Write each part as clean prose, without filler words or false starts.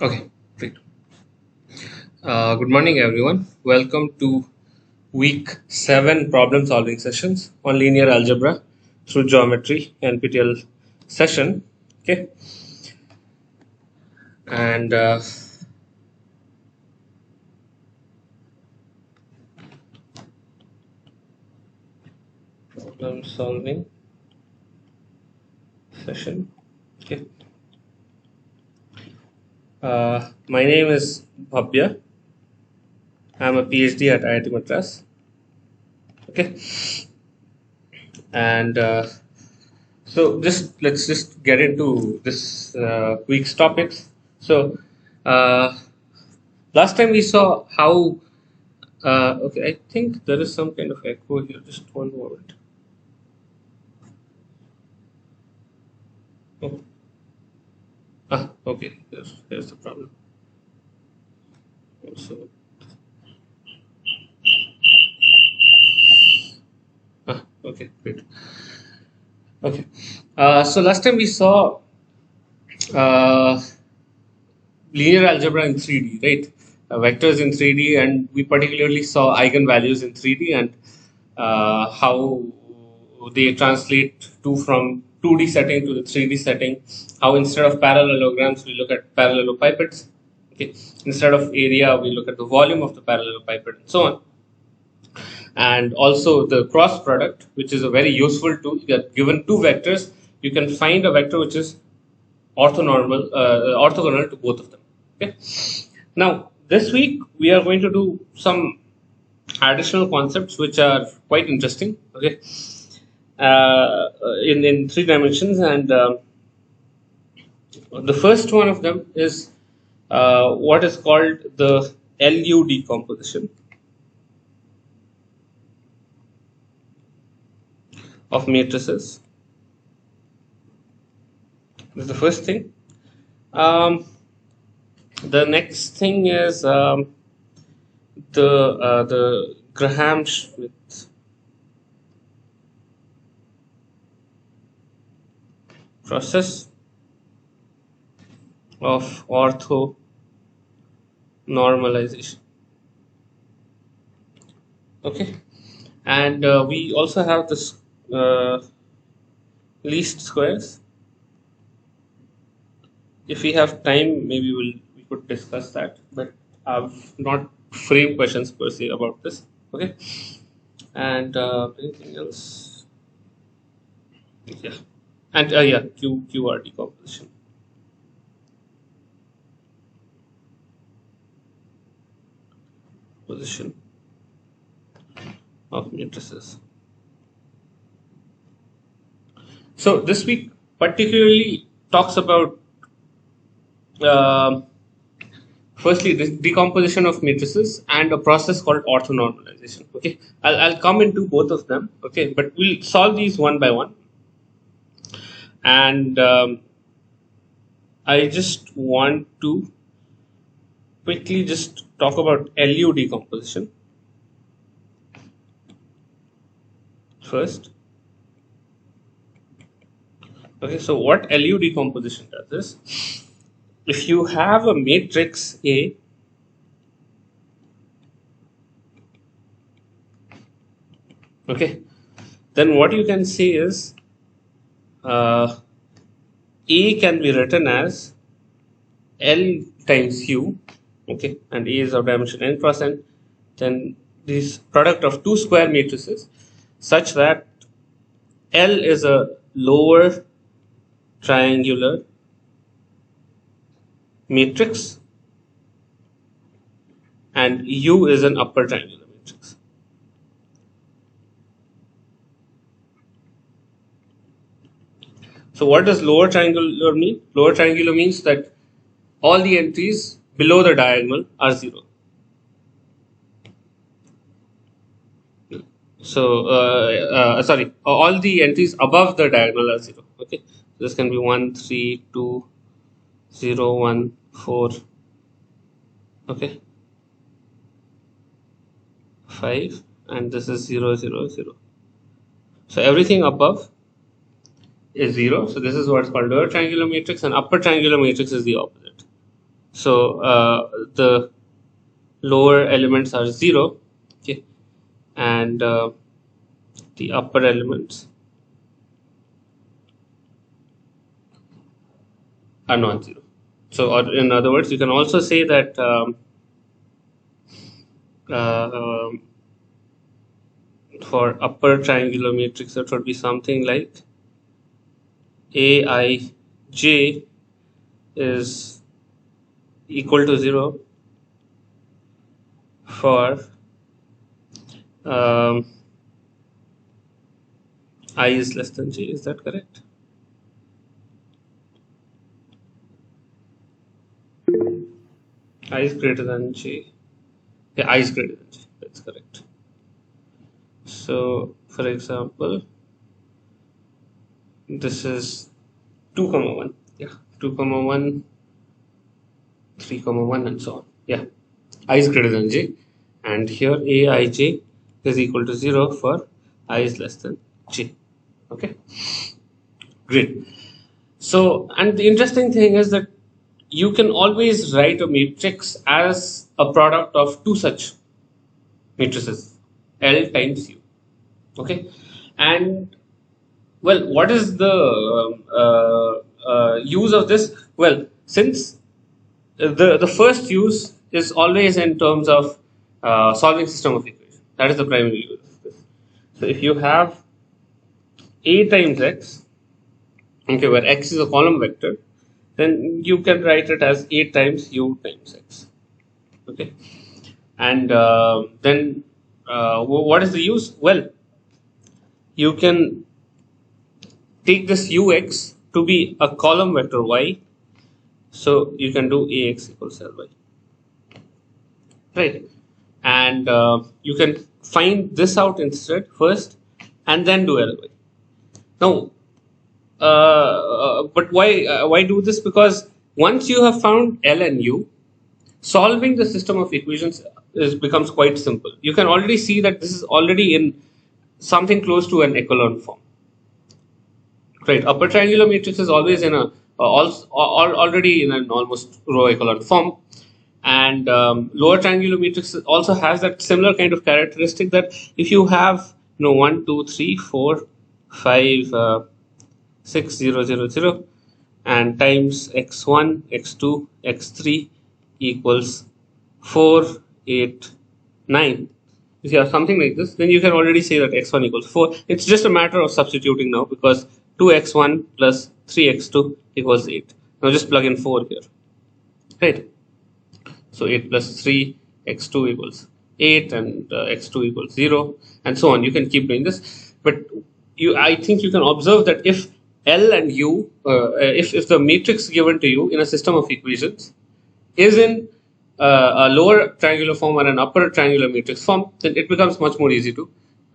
Okay, great. Good morning, everyone. Welcome to week 7 problem solving sessions on linear algebra through geometry NPTEL session. Okay, and problem solving session. Okay, my name is Bhavya. I'm a PhD at IIT Madras. Okay, and so let's just get into this week's topics. So uh, last time we saw how okay, I think there is some kind of echo here. Just one moment. Oh, okay. Here's the problem. So, okay, great. Okay. So last time we saw uh, linear algebra in 3D, right? Vectors in 3D, and we particularly saw eigenvalues in 3D and how they translate to from 2D setting to the 3D setting. How instead of parallelograms, we look at parallelepipeds. Okay. Instead of area, we look at the volume of the parallelepiped and so on. And also the cross product, which is a very useful tool. Given two vectors, you can find a vector which is orthogonal to both of them. Okay. Now, this week we are going to do some additional concepts which are quite interesting. Okay, in 3 dimensions, and the first one of them is what is called the LU decomposition of matrices. This is the first thing. The next thing is the Graham Schmidt process of orthonormalization. Okay, and we also have this least squares. If we have time, maybe we could discuss that, but I've not framed questions per se about this. Okay, and anything else? Yeah, and yeah, QR decomposition. Position of matrices. So this week particularly talks about firstly the decomposition of matrices and a process called orthonormalization. Okay, I'll come into both of them. Okay, but we'll solve these one by one. And I just want to quickly just talk about LU decomposition first. Okay, so what LU decomposition does is, if you have a matrix A, okay, then what you can say is A can be written as L times U, okay, and A is of dimension n cross n, then this product of two square matrices such that L is a lower triangular matrix and U is an upper triangular matrix. So what does lower triangular mean? Lower triangular means that all the entries below the diagonal are 0. So sorry, all the entries above the diagonal are 0. Okay, this can be 1, 3, 2, 0, 1, 4. Okay, 5, and this is 0, 0, 0. So everything above is 0. So this is what's called lower triangular matrix, and upper triangular matrix is the opposite. So the lower elements are 0, okay, and the upper elements are non-zero. So, or in other words, you can also say that for upper triangular matrix, it would be something like Aij is equal to 0 for I is less than j. Is that correct? I is greater than j. Yeah, I is greater than j. That's correct. So, for example, this is 2 comma 1. Yeah, 2 comma 1, 3 comma 1, and so on. Yeah, I is greater than j, and here Aij is equal to 0 for I is less than j. Okay, great. So, and the interesting thing is that you can always write a matrix as a product of two such matrices, L times U. Okay, and well, what is the use of this? Well, since the first use is always in terms of solving system of equations. That is the primary use of this. So if you have A times x, okay, where x is a column vector, then you can write it as A times U times x. Okay, and then what is the use? Well, you can take this ux to be a column vector y, so you can do ax equals ly, right? And you can find this out instead first, and then do ly. Now, but why do this? Because once you have found L and U, solving the system of equations becomes quite simple. You can already see that this is already in something close to an echelon form. Right, upper triangular matrix is always in a already in an almost row echelon form, and lower triangular matrix also has that similar kind of characteristic that if you have 1 2 3 4 5 6 0 0 0 and times x1 x2 x3 equals 4 8 9, if you have something like this, then you can already say that x1 equals 4. It's just a matter of substituting now, because 2x1 plus 3x2 equals 8. Now just plug in 4 here, right? So 8 plus 3, x2 equals 8, and x2 equals 0, and so on. You can keep doing this, but I think you can observe that if L and U, if the matrix given to you in a system of equations is in a lower triangular form or an upper triangular matrix form, then it becomes much more easy to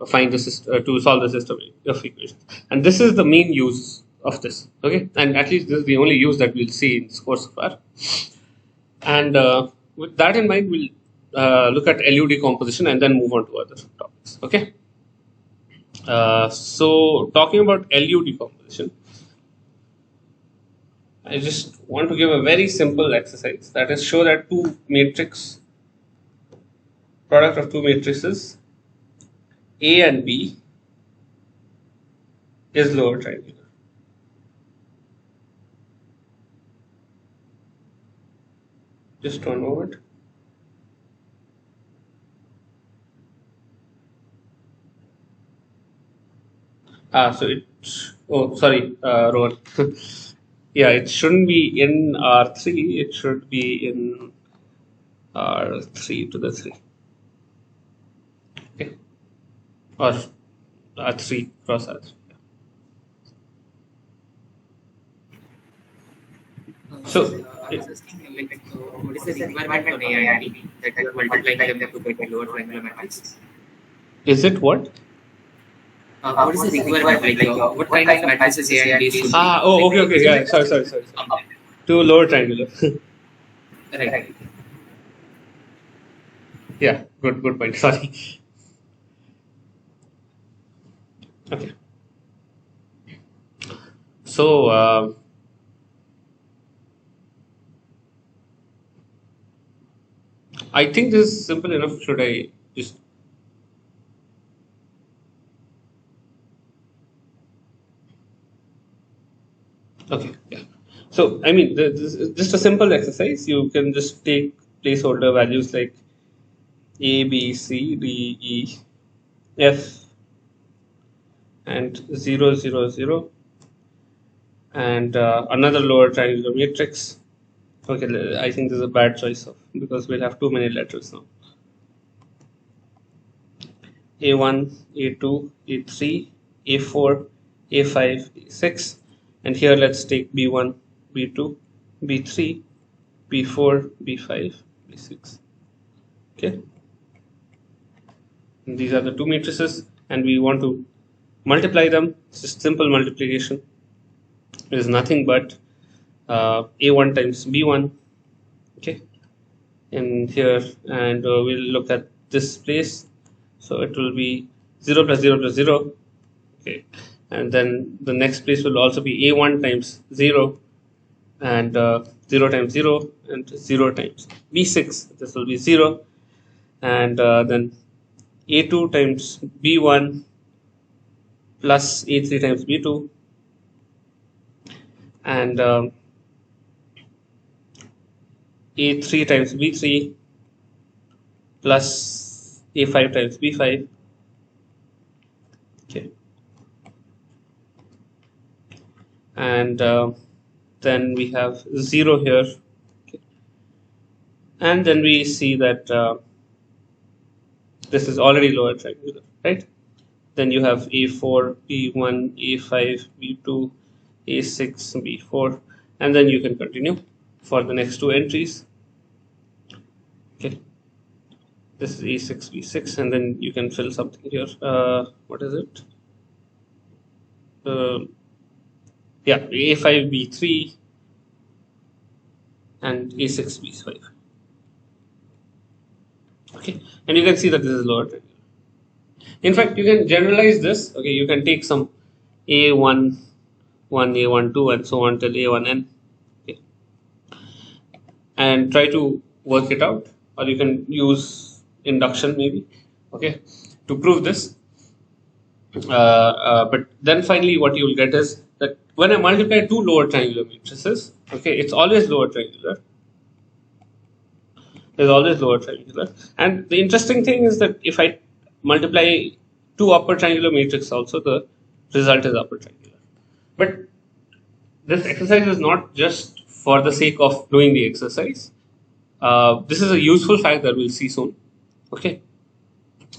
find the system, to solve the system of equations. And this is the main use of this. Okay, and at least this is the only use that we'll see in this course so far. And with that in mind, we'll look at LU decomposition and then move on to other topics. Okay. So talking about LU decomposition, I just want to give a very simple exercise, that is, show that product of two matrices A and B is lower triangular. Just 1 moment. So sorry, Rohan. Yeah, it shouldn't be in R3, it should be in R3 to the 3. Okay. Or R3 cross R3. So, what is the requirement on A and B that you are multiplying them to get a lower triangular matrix? Is it what? What is the requirement? What kind of matrices A and B should be? Okay. Yeah, sorry. To lower triangular. Right. Yeah, good point. Sorry. Okay. So I think this is simple enough. Should I just... Okay, yeah. So, I mean, this is just a simple exercise. You can just take placeholder values like A, B, C, D, E, F, and 0, 0, 0, and another lower triangular matrix. Okay, I think this is a bad choice of, because we'll have too many letters now. A1, A2, A3, A4, A5, A6, and here let's take B1, B2, B3, B4, B5, B6. Okay, and these are the two matrices, and we want to multiply them. It's just simple multiplication. It is nothing but A1 times B1. Okay, in here, and we'll look at this place. So it will be 0 plus 0 plus 0. Okay, and then the next place will also be A1 times 0, and 0 times 0, and 0 times B6. This will be 0, and then A2 times B1 plus A3 times B2, and A3 times B3 plus A5 times B5. Okay, and then we have 0 here. Okay. And then we see that this is already lower triangular, right? Then you have A4, B1, A5, B2, A6, B4, and then you can continue for the next two entries. Okay, this is A6, B6, and then you can fill something here. What is it? Yeah, A5, B3, and A6, B5. Okay, and you can see that this is lower triangular. In fact, you can generalize this. Okay, you can take some A1, 1, A1, 2, and so on till A1n. Okay, and try to work it out, or you can use induction maybe. Okay, to prove this. But then finally, what you will get is that when I multiply two lower triangular matrices, okay, it's always lower triangular. There's always lower triangular, and the interesting thing is that if I multiply two upper triangular matrix also, the result is upper triangular. But this exercise is not just for the sake of doing the exercise. This is a useful fact that we'll see soon. Okay,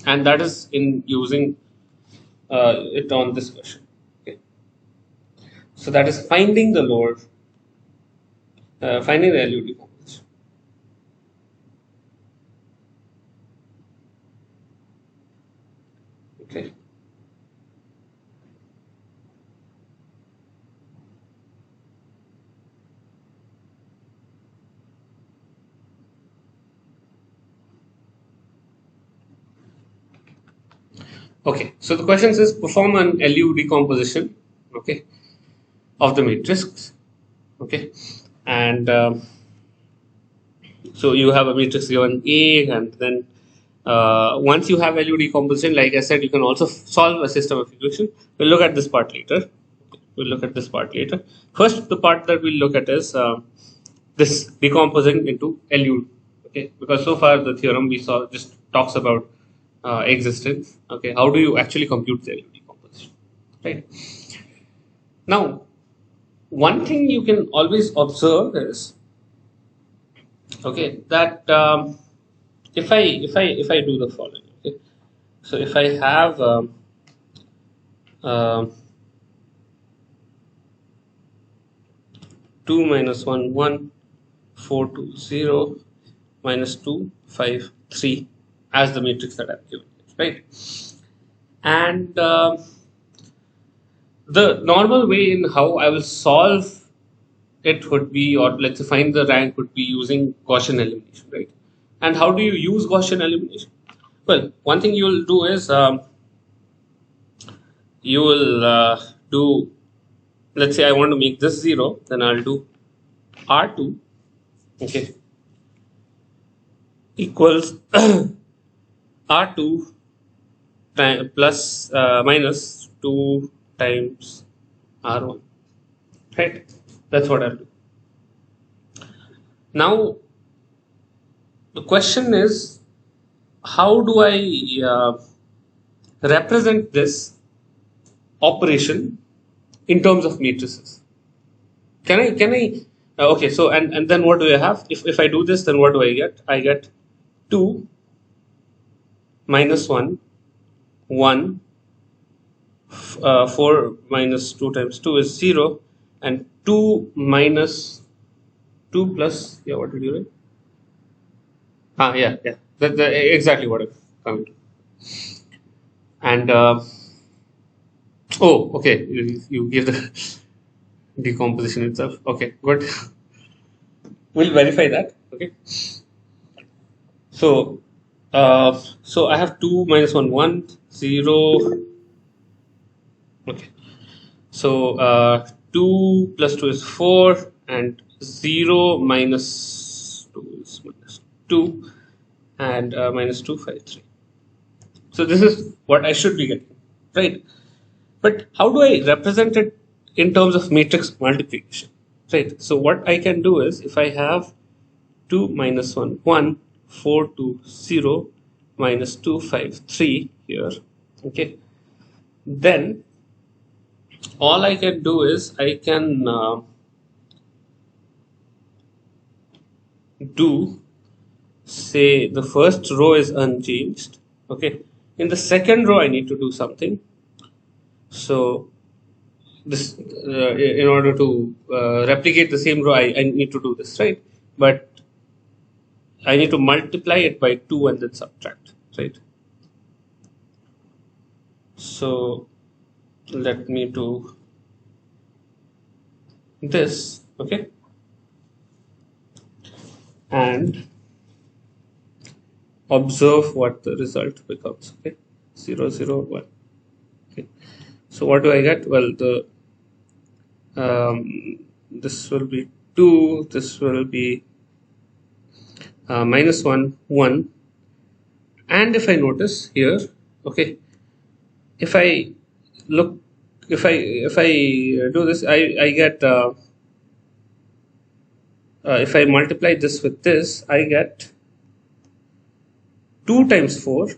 and that is in using it on this question. Okay, so that is finding the lower, finding the LU decomposition. Okay. Okay, so the question says perform an LU decomposition, okay, of the matrix, okay, and so you have a matrix given A, and then once you have LU decomposition, like I said, you can also solve a system of equation. We'll look at this part later. We'll look at this part later. First, the part that we'll look at is this decomposing into LU, okay, because so far the theorem we saw just talks about existence. Okay, how do you actually compute the LU decomposition, right? Now, one thing you can always observe is, okay, that if I do the following, okay, so if I have 2 minus 1 1, 4 2 0, minus 2 5 3 as the matrix that I've given, right? And the normal way in how I will solve it would be, or let's say find the rank, would be using Gaussian elimination, right? And how do you use Gaussian elimination? Well, one thing you will do is you will do, let's say I want to make this 0, then I'll do R2, okay, equals R2 plus minus 2 times R1, right? That's what I'll do. Now the question is, how do I represent this operation in terms of matrices? Can I okay, so and then what do I have? If I do this, then what do I get? I get 2 minus 1, 1, 4 minus 2 times 2 is 0, and 2 minus 2 plus, yeah, what did you write? Yeah, that's exactly what I'm coming to. And oh, okay, you give the decomposition itself. Okay, good. We'll verify that. Okay. So so I have 2 minus 1, 1, 0. Okay. So 2 plus 2 is 4, and 0 minus 2 is minus 2, and minus 2, 5, 3. So this is what I should be getting, right? But how do I represent it in terms of matrix multiplication, right? So what I can do is, if I have 2 minus 1, 1, 4, 2, 0, minus 2, 5, 3 here, okay, then all I can do is I can do, say, the first row is unchanged, okay. In the second row I need to do something. So this in order to replicate the same row, I need to do this, right? But I need to multiply it by 2 and then subtract, right? So let me do this, okay, and observe what the result becomes, okay, 0, 0, 1. Okay. So what do I get? Well, the this will be 2, this will be minus 1, 1, and if I notice here, okay, if I look, if I do this, I get if I multiply this with this, I get 2 times 4,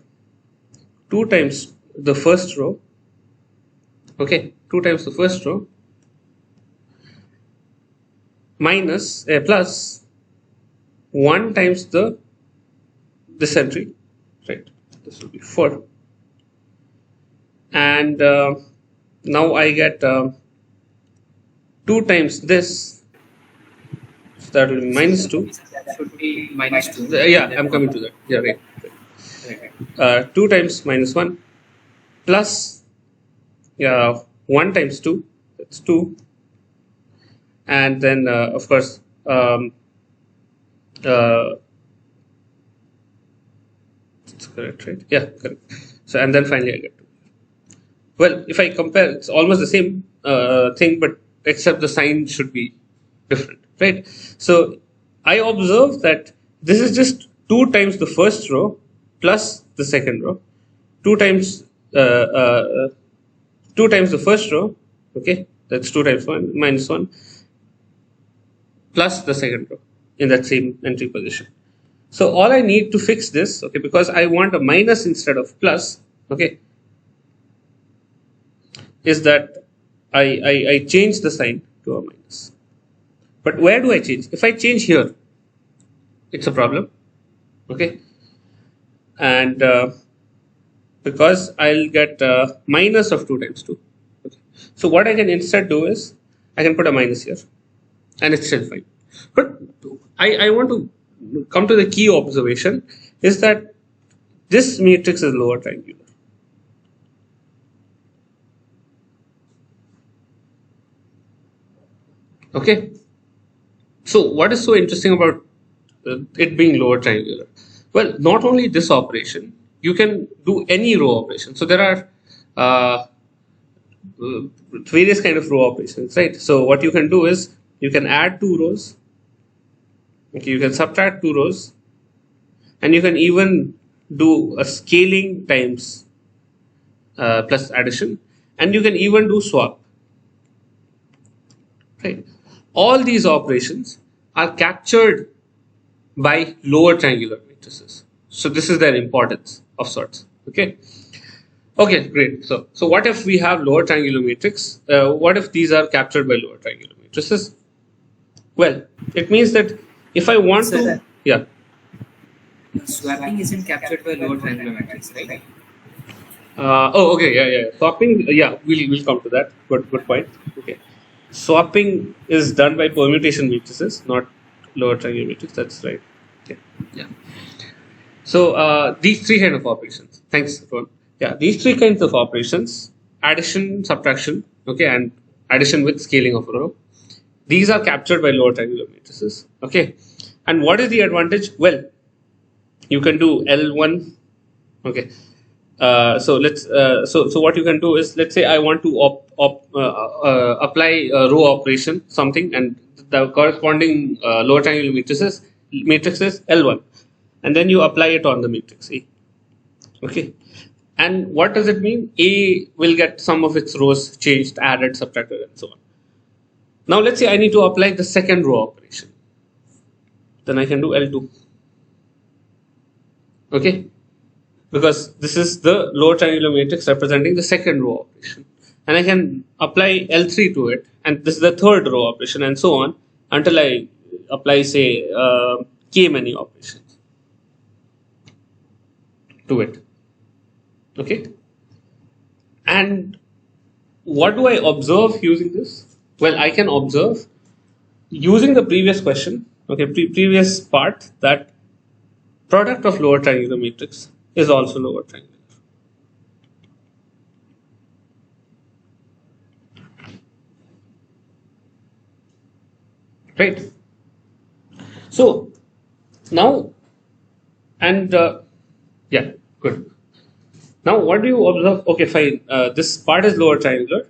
2 times the first row, okay, 2 times the first row, minus plus 1 times this entry, right? This will be 4, and now I get 2 times this, so that will be minus 2. Should be minus 2. Yeah, I'm coming to that. Yeah, right. 2 times minus 1 plus 1 times 2, that's 2, and then of course it's correct, right? Yeah, correct. So and then finally I get 2. Well, if I compare, it's almost the same thing, but except the sign should be different, right? So I observe that this is just 2 times the first row plus the second row, 2 times 2 times the first row, okay, that's 2 times 1 minus 1 plus the second row in that same entry position. So all I need to fix this, okay, because I want a minus instead of plus, okay, is that I change the sign to a minus. But where do I change? If I change here, it's a problem, okay, and because I'll get minus of 2 times 2. Okay. So what I can instead do is I can put a minus here, and it's still fine. But I want to come to the key observation, is that this matrix is lower triangular. Okay. So what is so interesting about it being lower triangular? Well, not only this operation, you can do any row operation. So there are various kind of row operations, right? So what you can do is you can add 2 rows, okay, you can subtract 2 rows, and you can even do a scaling times plus addition, and you can even do swap. Right? All these operations are captured by lower triangular matrices. So this is their importance of sorts. Okay. Okay, great. So what if we have lower triangular matrix? What if these are captured by lower triangular matrices? Well, it means that if I want to, yeah. Swapping isn't captured by lower triangular matrix, right? Oh, okay, yeah. Swapping, yeah, we'll come to that. Good point. Okay. Swapping is done by permutation matrices, not lower triangular matrix. That's right. Okay. Yeah. So these three kind of operations. Thanks, Ron. Yeah, these three kinds of operations: addition, subtraction, okay, and addition with scaling of a row. These are captured by lower triangular matrices. Okay. And what is the advantage? Well, you can do L1. Okay. So let's so what you can do is, let's say I want to apply a row operation something, and the corresponding lower triangular matrix is L1, and then you apply it on the matrix A. Okay, and what does it mean? A will get some of its rows changed, added, subtracted, and so on. Now let's say I need to apply the second row operation, then I can do L2. Okay, because this is the lower triangular matrix representing the second row operation, and I can apply L3 to it, and this is the third row operation, and so on until I apply, say, k many operations to it. Okay, and what do I observe using this? Well, I can observe using the previous question, okay, previous part, that product of lower triangular matrix is also lower triangular. Right? So now, and yeah, good. Now what do you observe? Okay, fine. This part is lower triangular,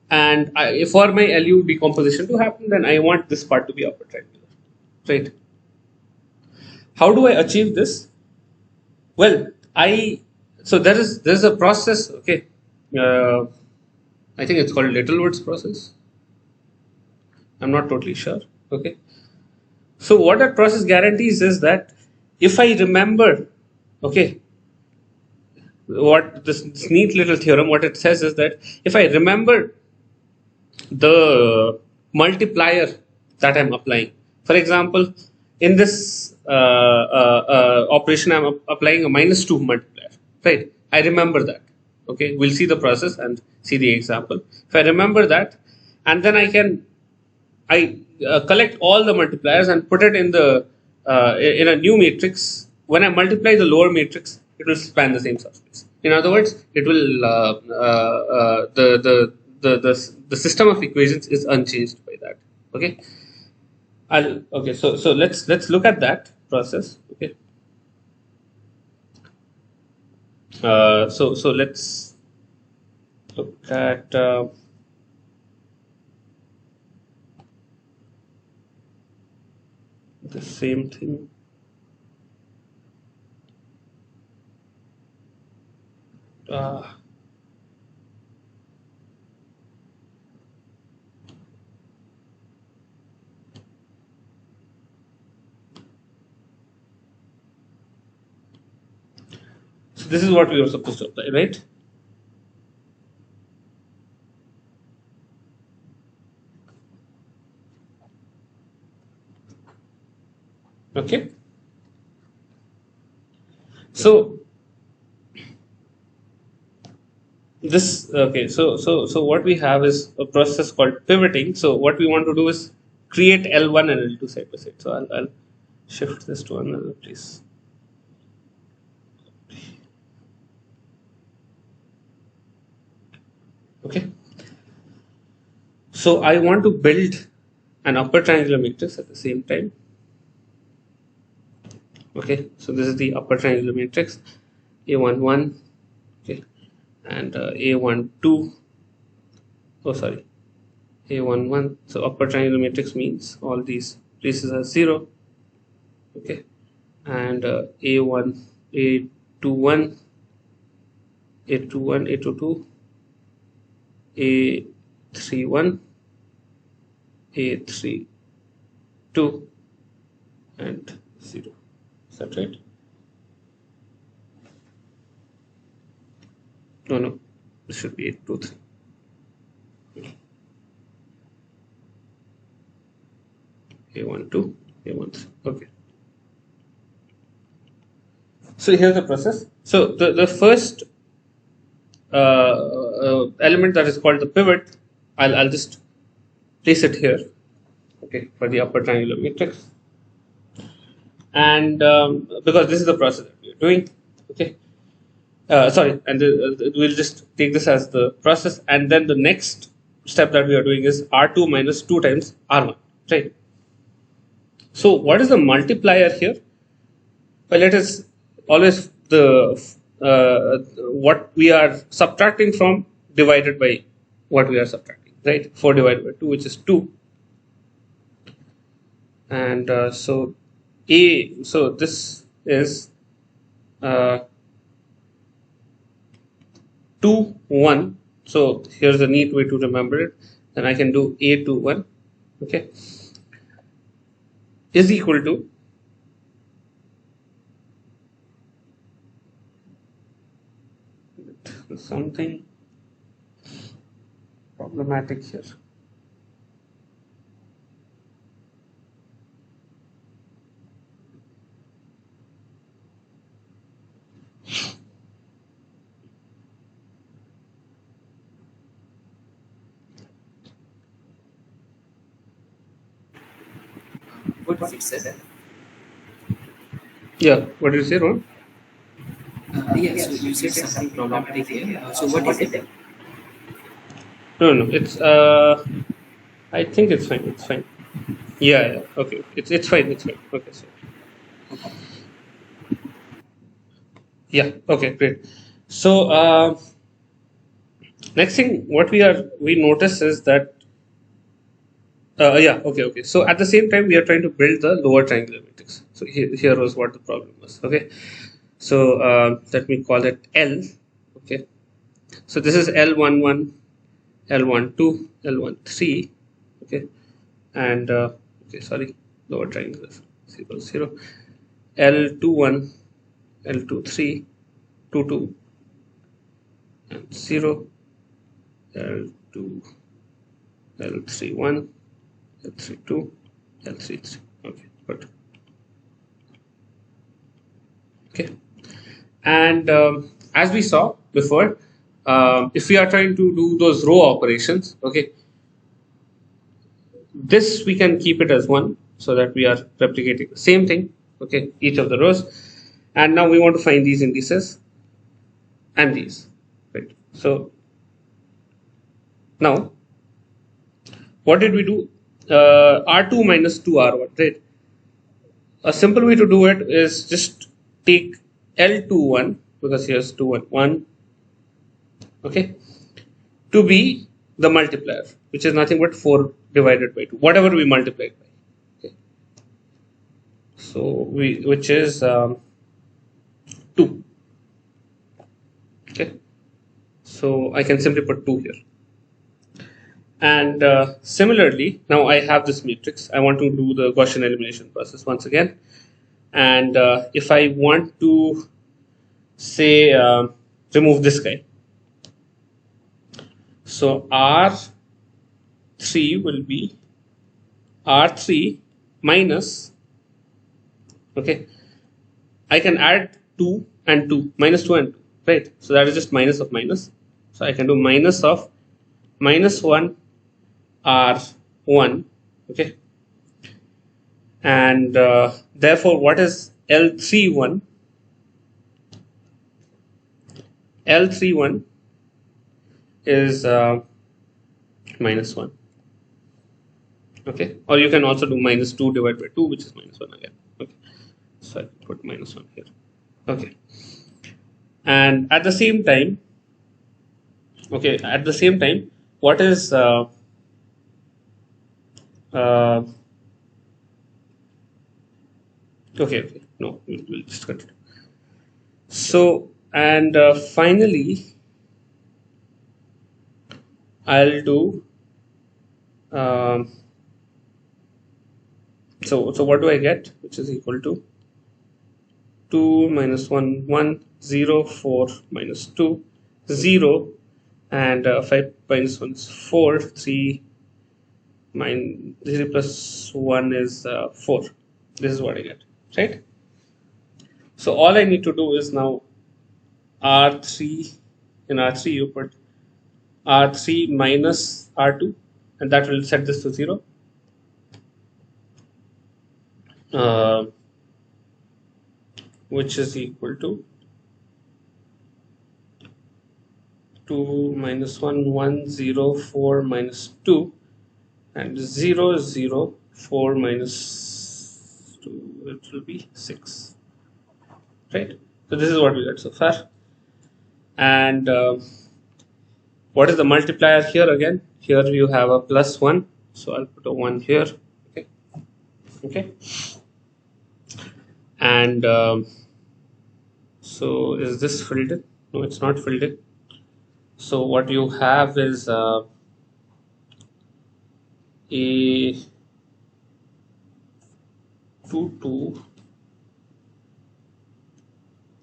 and for my LU decomposition to happen, then I want this part to be upper triangular. Right? How do I achieve this? Well, there's a process. Okay, I think it's called Littlewood's process. I'm not totally sure. Okay, so what that process guarantees is that if I remember, okay, what this neat little theorem, what it says is that if I remember the multiplier that I'm applying, for example, in this operation, I'm applying a -2 multiplier, right? I remember that. Okay, we'll see the process and see the example. If I remember that, and then I collect all the multipliers and put it in the in a new matrix. When I multiply the lower matrix, it will span the same subspace. In other words, it will the system of equations is unchanged by that. Okay. Okay. So let's look at that process. Okay. So let's look at. The same thing. So this is what we were supposed to apply, right? Okay. So this, okay, so what we have is a process called pivoting. So what we want to do is create L1 and L2 side by side. So I'll shift this to another place. Okay. So I want to build an upper triangular matrix at the same time. Okay, so this is the upper triangular matrix, A11, okay, and A12. Oh, sorry, A11. So upper triangular matrix means all these places are 0. Okay, and A1, A21, A21, A22, A31, A32, and 0. Is that right? No, this should be 8, 2, 3. A12, A13. Okay. So here's the process. So the first element that is called the pivot, I'll just place it here, okay, for the upper triangular matrix, and because this is the process that we are doing, okay. Sorry, and we'll just take this as the process, and then the next step that we are doing is R2 minus 2 times R1, right? So what is the multiplier here? Well, it is always the what we are subtracting from divided by what we are subtracting, right? 4 divided by 2, which is 2. And so this is 2, 1. So here's a neat way to remember it. Then I can do A21, okay, is equal to something problematic here. What is it, sir? Yeah, what did you say, Ron? Yes, so you said something problematic here. So what is it? No, it's I think it's fine. It's fine. Yeah. Okay. It's fine. It's fine. Okay. So yeah. Okay. Great. So next thing what we notice is that yeah. Okay. So at the same time we are trying to build the lower triangular matrix. So here was what the problem was. Okay. So let me call it L. Okay. So this is L11, L12, L13. Okay. And okay, sorry, lower triangle 0, 0, L21, L23, 22, and 0, L2, L31, L32, L33. Okay, good. Okay, and as we saw before, if we are trying to do those row operations, okay, this we can keep it as 1 so that we are replicating the same thing, okay, each of the rows. And now we want to find these indices and these, right? So now what did we do? R2 minus 2 R1, right? A simple way to do it is just take L21, because here's 2 1 1, okay, to be the multiplier, which is nothing but 4 divided by 2, whatever we multiplied by. Okay. So which is 2. Okay. So I can simply put 2 here. And similarly, now I have this matrix. I want to do the Gaussian elimination process once again. And if I want to say remove this guy, so R3 will be R3 minus, okay, I can add 2 and 2, minus 2 and 2, right? So that is just minus of minus. So I can do minus of minus 1 R1, okay, and therefore what is L31? L31 is minus 1, okay, or you can also do minus 2 divided by 2, which is minus 1 again, okay. So I put minus 1 here, okay. And at the same time, okay, at the same time, what is Okay. No, we'll just continue. So, and finally, I'll do. So what do I get? Which is equal to 2 minus 1, 1, 0, 4 minus 2, 0, and 5 minus 1 is 4, 3 plus 1 is 4. This is what I get, right? So all I need to do is now R3, in R3 you put R3 minus R2, and that will set this to 0. Which is equal to 2 minus 1, 1, 0, 4 minus 2, and 0, 0, 4 minus 2, it will be 6. Right? So this is what we got so far. And what is the multiplier here again? Here you have a plus 1, so I'll put a 1 here. Okay. And so is this filled in? No, it's not filled in. So what you have is a 2, 2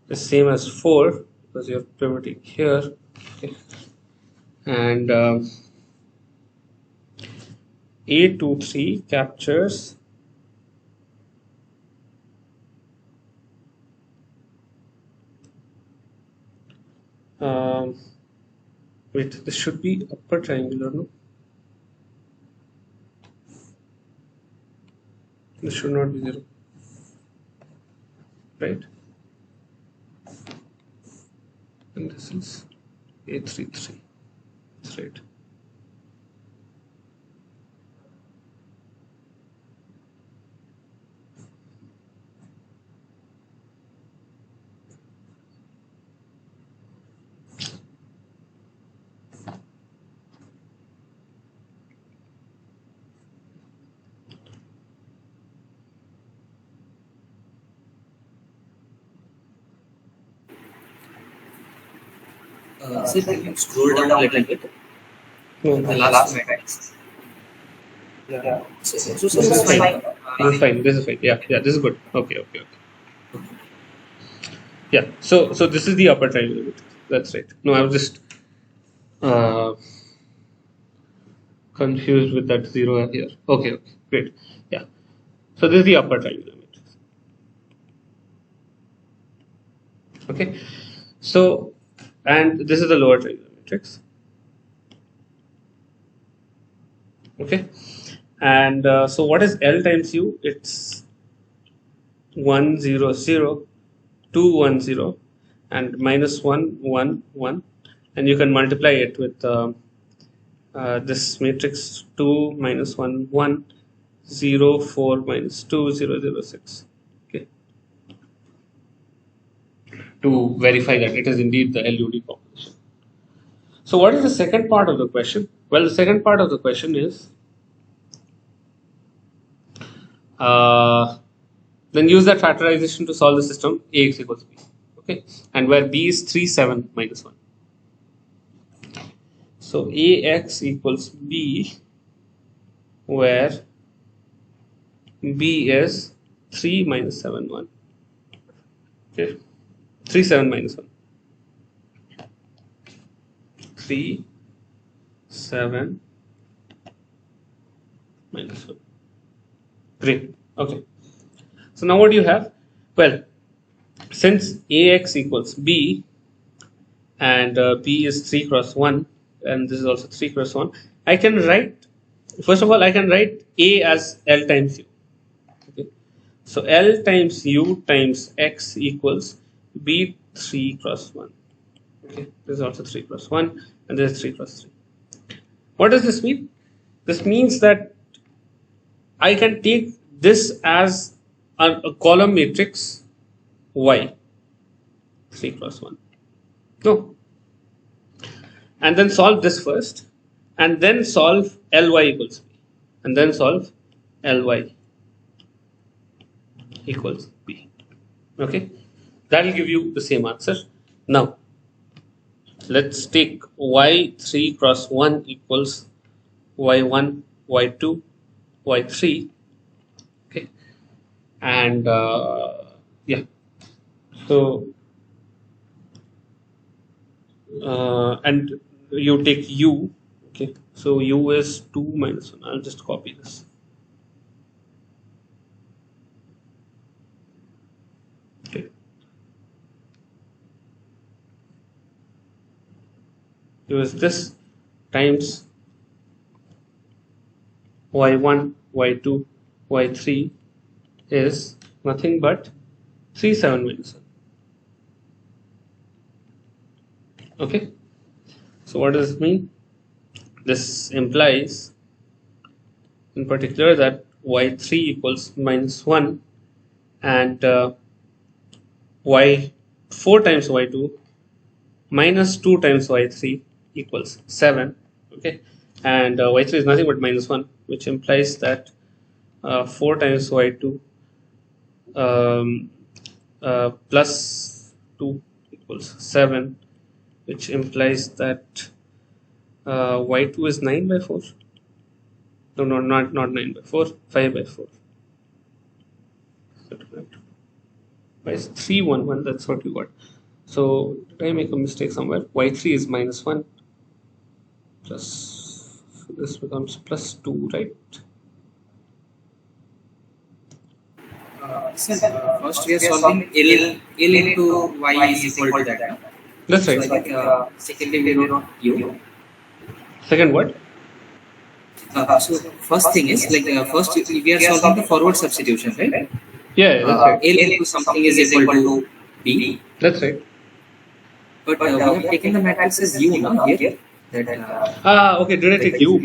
the same as 4 because you're pivoting here. Okay. And A23 captures wait, this should be upper triangular, no? This should not be 0, right? And this is A33. That's right. Sir, can you scroll down a little bit? No, The last matrix. yeah. So This is fine. This is fine. This is fine. Yeah, this is good. Okay. Yeah. So this is the upper triangular matrix. That's right. No, I was just confused with that 0 here. Okay, great. Yeah. So this is the upper triangular matrix. Okay. So, and this is the lower triangular matrix. Okay. And so what is L times U? It's 1, 0, 0, 2, 1, 0, and minus 1, 1, 1. And you can multiply it with this matrix 2 minus 1, 1, 0, 4 minus 2, 0, 0, 6. Okay. To verify that it is indeed the LU decomposition. So what is the second part of the question? Well, the second part of the question is then use that factorization to solve the system AX equals B. Okay, and where B is 3, 7, minus 1. So AX equals B, where B is 3 minus 7, 1. Okay, 3, 7, minus 1. 3, 7, minus 1. Great. Okay. So now what do you have? Well, since AX equals B and B is 3 cross 1 and this is also 3 cross 1, I can write, first of all, I can write A as L times U. Okay. So L times U times X equals B 3 cross 1. Okay. This is also 3 cross 1 and this is 3 cross 3. What does this mean? This means that I can take this as a column matrix Y 3 cross 1. No. And then solve this first and then solve Ly equals B and then solve Ly equals B. Okay, that will give you the same answer. Now let's take y3 cross 1 equals y1, y2, y3. Okay, and yeah, so and you take u. Okay, so u is 2 minus 1. I'll just copy this. Okay, u is this times y1, y2, y3 is nothing but 3, 7 minus 1. Okay, so what does it mean? This implies in particular that y3 equals minus 1 and y4 times y2 minus 2 times y3 equals 7. Okay, and y3 is nothing but minus 1, which implies that 4 times y2 plus 2 equals 7, which implies that y2 is 9 by 4. No, not 9 by 4, 5 by 4. Why is 3, 1, 1? That's what you got. So did I make a mistake somewhere? y3 is minus 1 plus, so this becomes plus 2, right? First we are solving L into y is equal to that. No? That's right. So I think secondly we wrote u. Second what? So first thing is like first we are solving the forward substitution, right? Yeah, that's right. L into something is equal to b. That's right. But we have taken the matrix as u now here. That okay. Did I take u?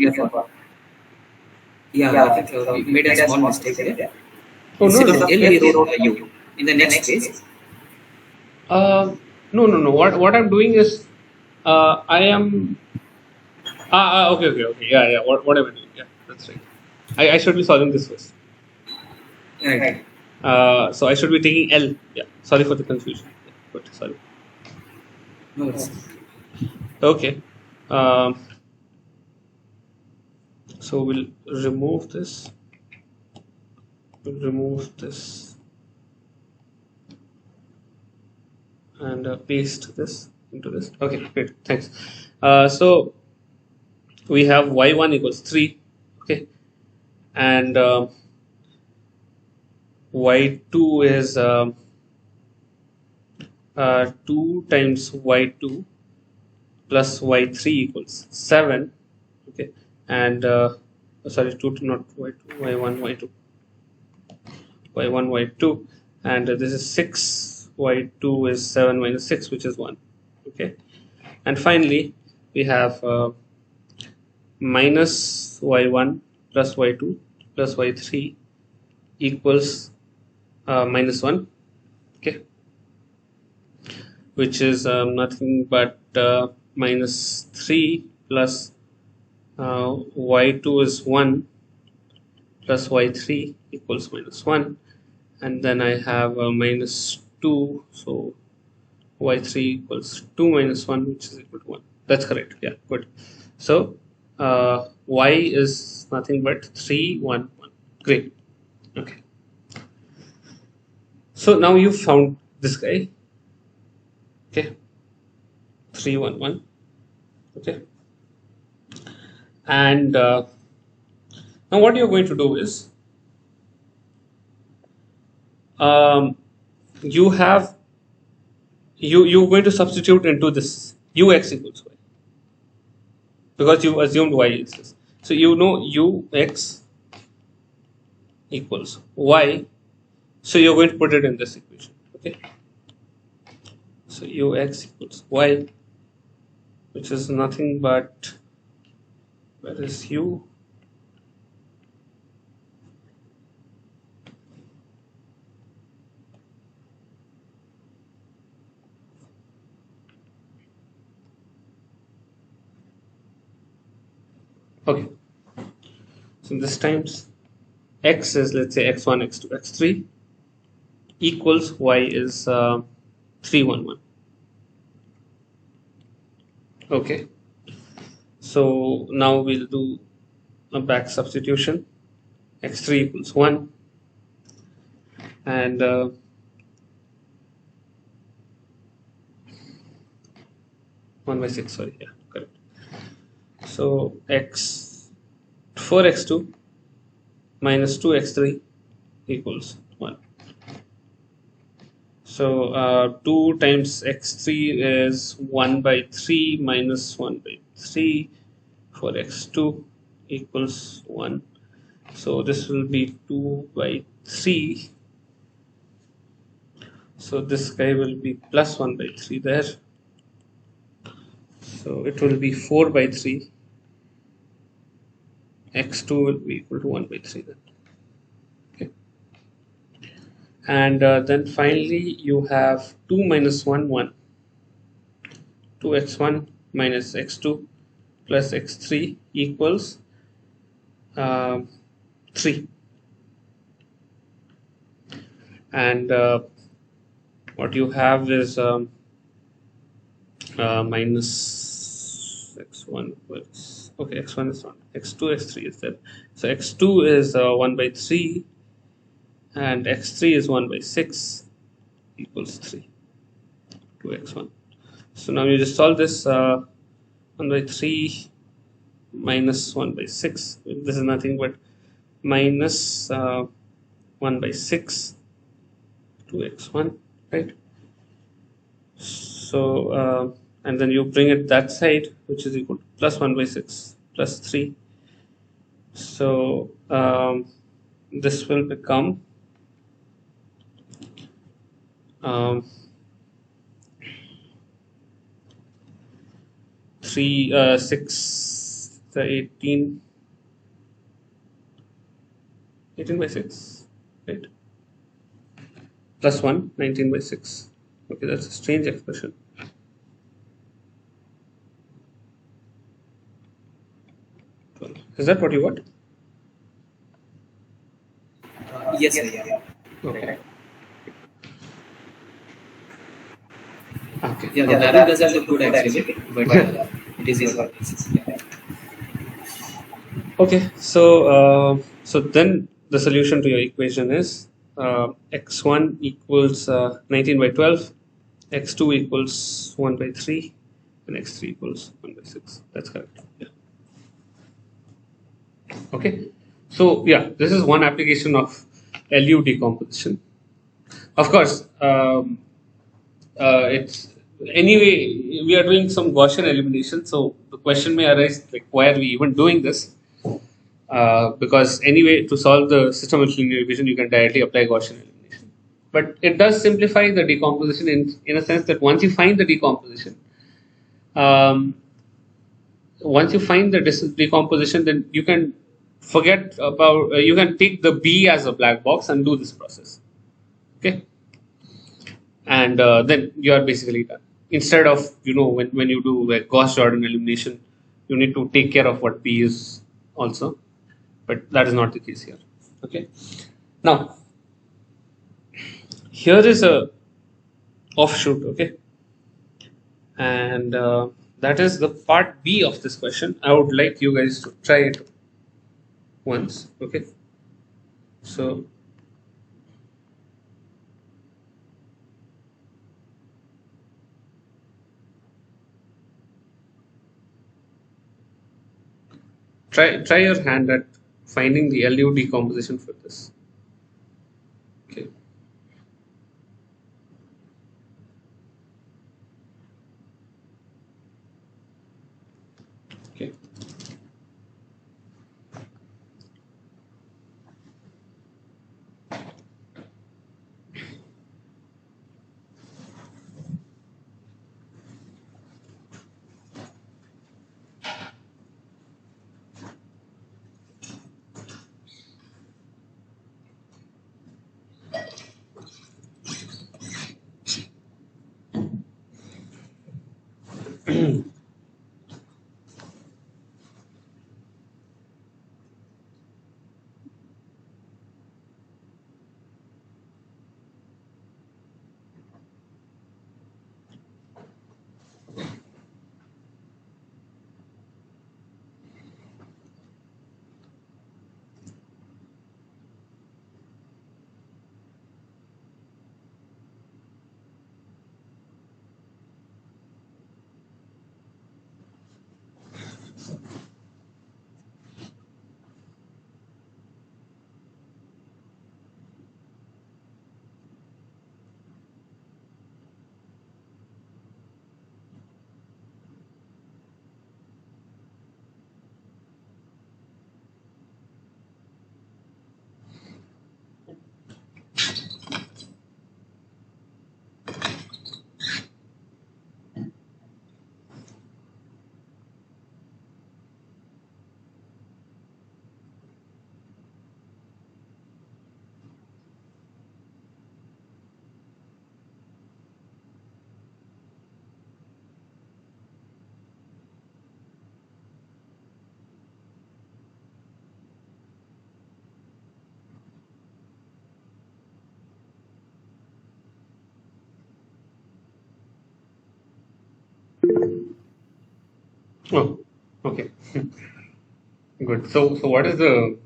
Yeah, I think we made a small mistake here. Oh, Instead no. of L, we wrote u in the next page. No. What I'm doing is, I am. Okay. Yeah. What am I doing? Yeah, that's right. I should be solving this first. Right. So I should be taking L. Yeah. Sorry for the confusion. Yeah, but sorry. No, it's Okay. So we'll remove this. We'll remove this and paste this into this. Okay, great. Thanks. So we have y1 equals 3. Okay, and y2 is 2 times y2 plus y3 equals 7. Okay, and sorry, 2 not y2, y1, y2, y1, y2, and this is 6. Y2 is 7 minus 6, which is 1. Okay, and finally we have minus y1 plus y2 plus y3 equals minus 1. Okay, which is nothing but minus 3 plus y2 is 1 plus y3 equals minus 1, and then I have minus 2, so y3 equals 2 minus 1, which is equal to 1. That's correct. Yeah, good. So y is nothing but 3, 1, 1. Great. Okay, so now you found this guy. Okay, 3, 1, 1. Okay, and now what you're going to do is you're going to substitute into this ux equals y, because you assumed y is this. So you know ux equals y, so you're going to put it in this equation. Okay, so ux equals y, which is nothing but, where is u? Okay, so this times x is, let's say, x1, x2, x3 equals y is 311. Okay, so now we'll do a back substitution. X3 equals 1, and 1 by 6, sorry, yeah, correct. So 4x2 minus 2x3 equals 1. So 2 times x3 is 1 by 3 minus 1 by 3 for x2 equals 1. So this will be 2 by 3. So this guy will be plus 1 by 3 there. So it will be 4 by 3. X2 will be equal to 1 by 3 then. Okay. And then finally you have 2 minus 1, 1. 2x1 minus x2 plus x3 equals 3. And what you have is minus x1 was, okay, x1 is 1, x2, x3 is there. So x2 is 1 by 3 and x3 is 1 by 6 equals 3 to x1. So now you just solve this 1 by 3 minus 1 by 6. This is nothing but minus 1 by 6 to x1, right? So and then you bring it that side, which is equal to plus 1 by 6 plus 3. So this will become 3 6 18 by 6, right? Plus 1 19 by 6. Okay, that's a strange expression. Is that what you got? Yes, sir, yeah. Okay. Okay. Yeah, the value doesn't look good actually, but it is what it is. Yeah. Okay, so so then the solution to your equation is x1 equals 19 by 12, x2 equals 1 by 3, and x3 equals 1 by 6. That's correct. Yeah. Okay, so yeah, this is one application of LU decomposition. Of course, it's anyway we are doing some Gaussian elimination, so the question may arise like, why are we even doing this? Because anyway, to solve the system of linear division, you can directly apply Gaussian elimination. But it does simplify the decomposition in a sense that once you find the decomposition, then you can forget about, you can take the B as a black box and do this process. Okay. And then you are basically done. Instead of, when you do like Gauss-Jordan elimination, you need to take care of what B is also. But that is not the case here. Okay. Now, here is a offshoot. Okay, and that is the part B of this question. I would like you guys to try it once. Okay. So try your hand at finding the LU decomposition for this. Okay. Okay. Oh, okay. Good. So what is the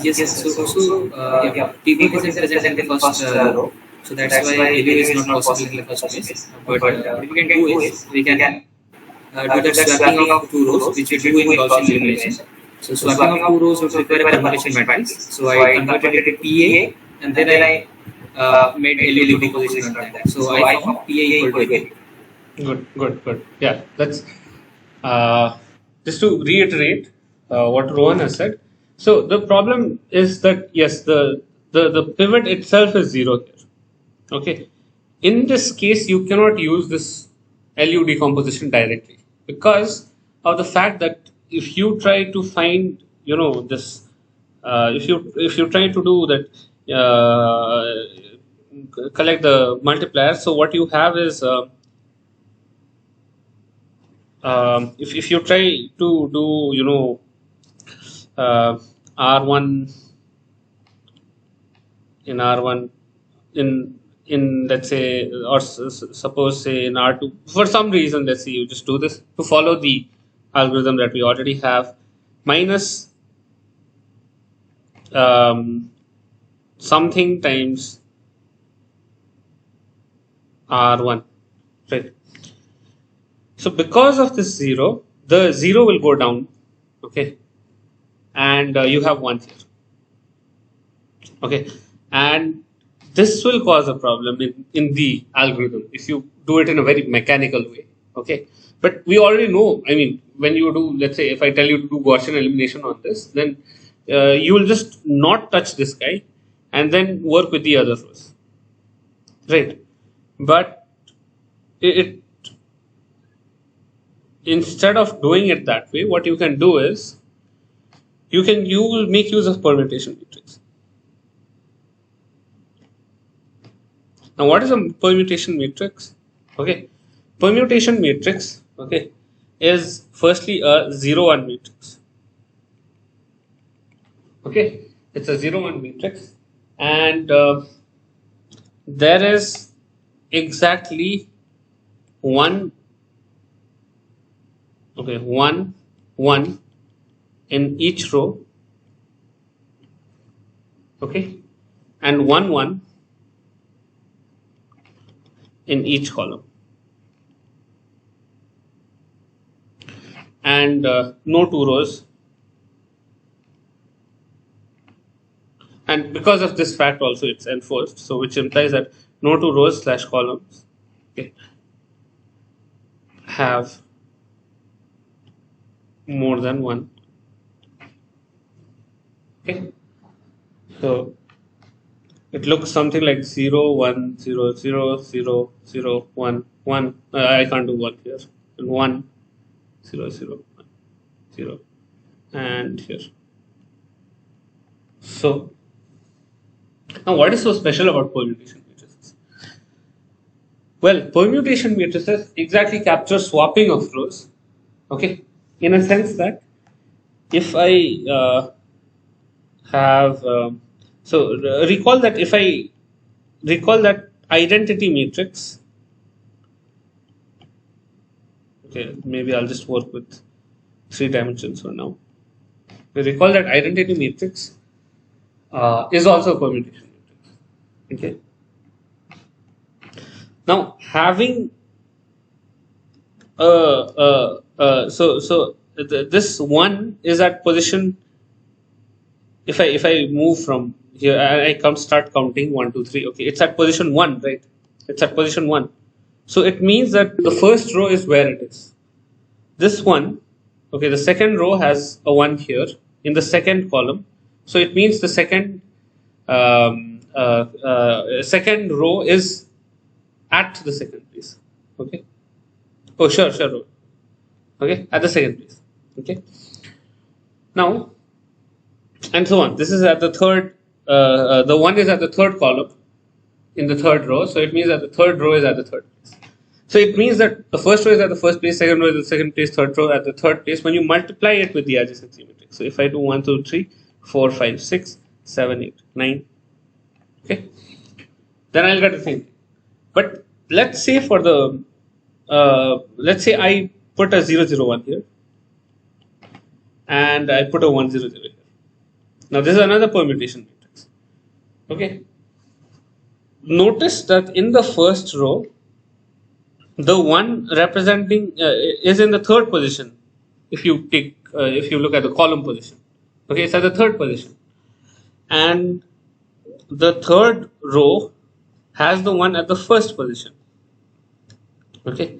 Yes, yeah, P1 isn't present in the first row, so that's why LU is not possible in the first place. But what we can do is we can do that swapping of two rows, which we do in Gaussian elimination. So swapping of two rows would require a permutation matrix. So I converted it to PA, and then I made LU decomposition on that. So I found PA equal to LU. Good. Yeah, that's just to reiterate what Rohan has said. So the problem is that yes, the pivot itself is 0 here. Okay. In this case, you cannot use this LU decomposition directly because of the fact that if you try to find, this, if you try to do that, collect the multiplier. So what you have is if you try to do R1 in R1 in let's say, or suppose say in R2, for some reason, let's say you just do this to follow the algorithm that we already have, minus something times R1, right? So because of this 0, the 0 will go down, okay, and you have 1 here, okay, and this will cause a problem in the algorithm if you do it in a very mechanical way, okay. But we already know, I mean, when you do, let's say, if I tell you to do Gaussian elimination on this, then you will just not touch this guy and then work with the other rows, right? But it instead of doing it that way, what you can do is you will make use of permutation matrix. Now, what is a permutation matrix? Okay, permutation matrix, okay, is firstly a 0-1 matrix. Okay, it's a 0-1 matrix, and there is exactly one, 1 in each row, okay, and 1 in each column, and no 2 rows. And because of this fact also it's enforced, so which implies that no 2 rows / columns, okay, have more than 1. Okay, so it looks something like 0 1 0 0 0 0 1 1. I can't do 1 here, and 1 0 0 1 0, and here. So now, what is so special about permutation matrices? Well, permutation matrices exactly capture swapping of rows, okay, in a sense that if I have recall that if I recall that identity matrix, okay, maybe I'll just work with 3 dimensions for now. We recall that identity matrix is also a permutation matrix, okay. Now, having this 1 is at position. If I move from here, I start counting 1 2 3. Okay, it's at position 1, right? It's at position 1. So it means that the first row is where it is. This one, okay, the second row has a 1 here in the second column. So it means the second second row is at the second place. Okay. Oh, sure. Okay, at the second place. Okay. Now, and so on. This is at the third. The 1 is at the third column in the third row. So it means that the third row is at the third place. So it means that the first row is at the first place, second row is at the second place, third row at the third place when you multiply it with the adjacency matrix. So if I do 1 2 3 4 5 6 7 8 9, okay, then I'll get the same thing. But let's say for the let's say I put a 0, 0, 1 here, and I put a 1, 0, 0 here. Now this is another permutation matrix. Okay. Notice that in the first row, the 1 representing is in the third position. If you look at the column position, okay, it's at the third position, and the third row has the 1 at the first position. Okay,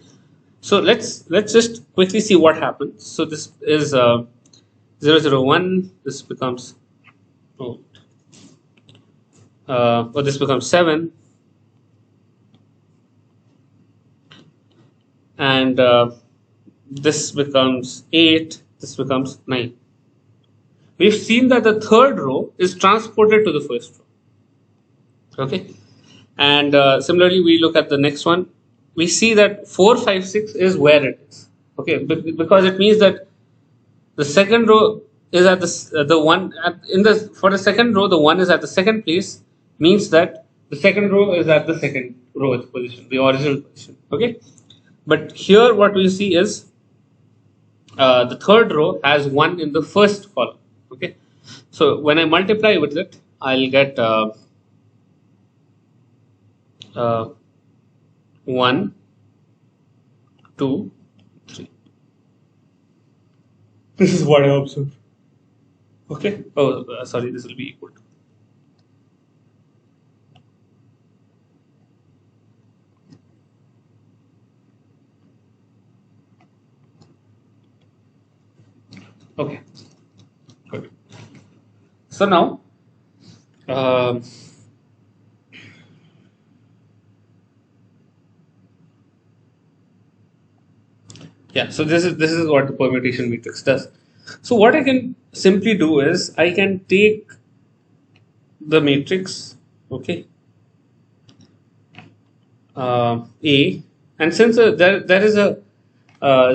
so let's just quickly see what happens. So this is 0, 0, 1. This becomes this becomes 7, and this becomes 8. This becomes 9. We've seen that the third row is transported to the first row. Okay, and similarly, we look at the next one. We see that 4, 5, 6 is where it is. Okay, because it means that the second row is at the one for the second row, the 1 is at the second place, means that the second row is at the second row position, the original position. Okay, but here what we see is the third row has 1 in the first column. Okay, so when I multiply with it, I'll get 1, 2, 3. This is what I observed. Okay. Oh, sorry. This will be equal to. Okay. Good. So now, yeah. So this is what the permutation matrix does. So what I can simply do is I can take the matrix, okay, A, and since there is a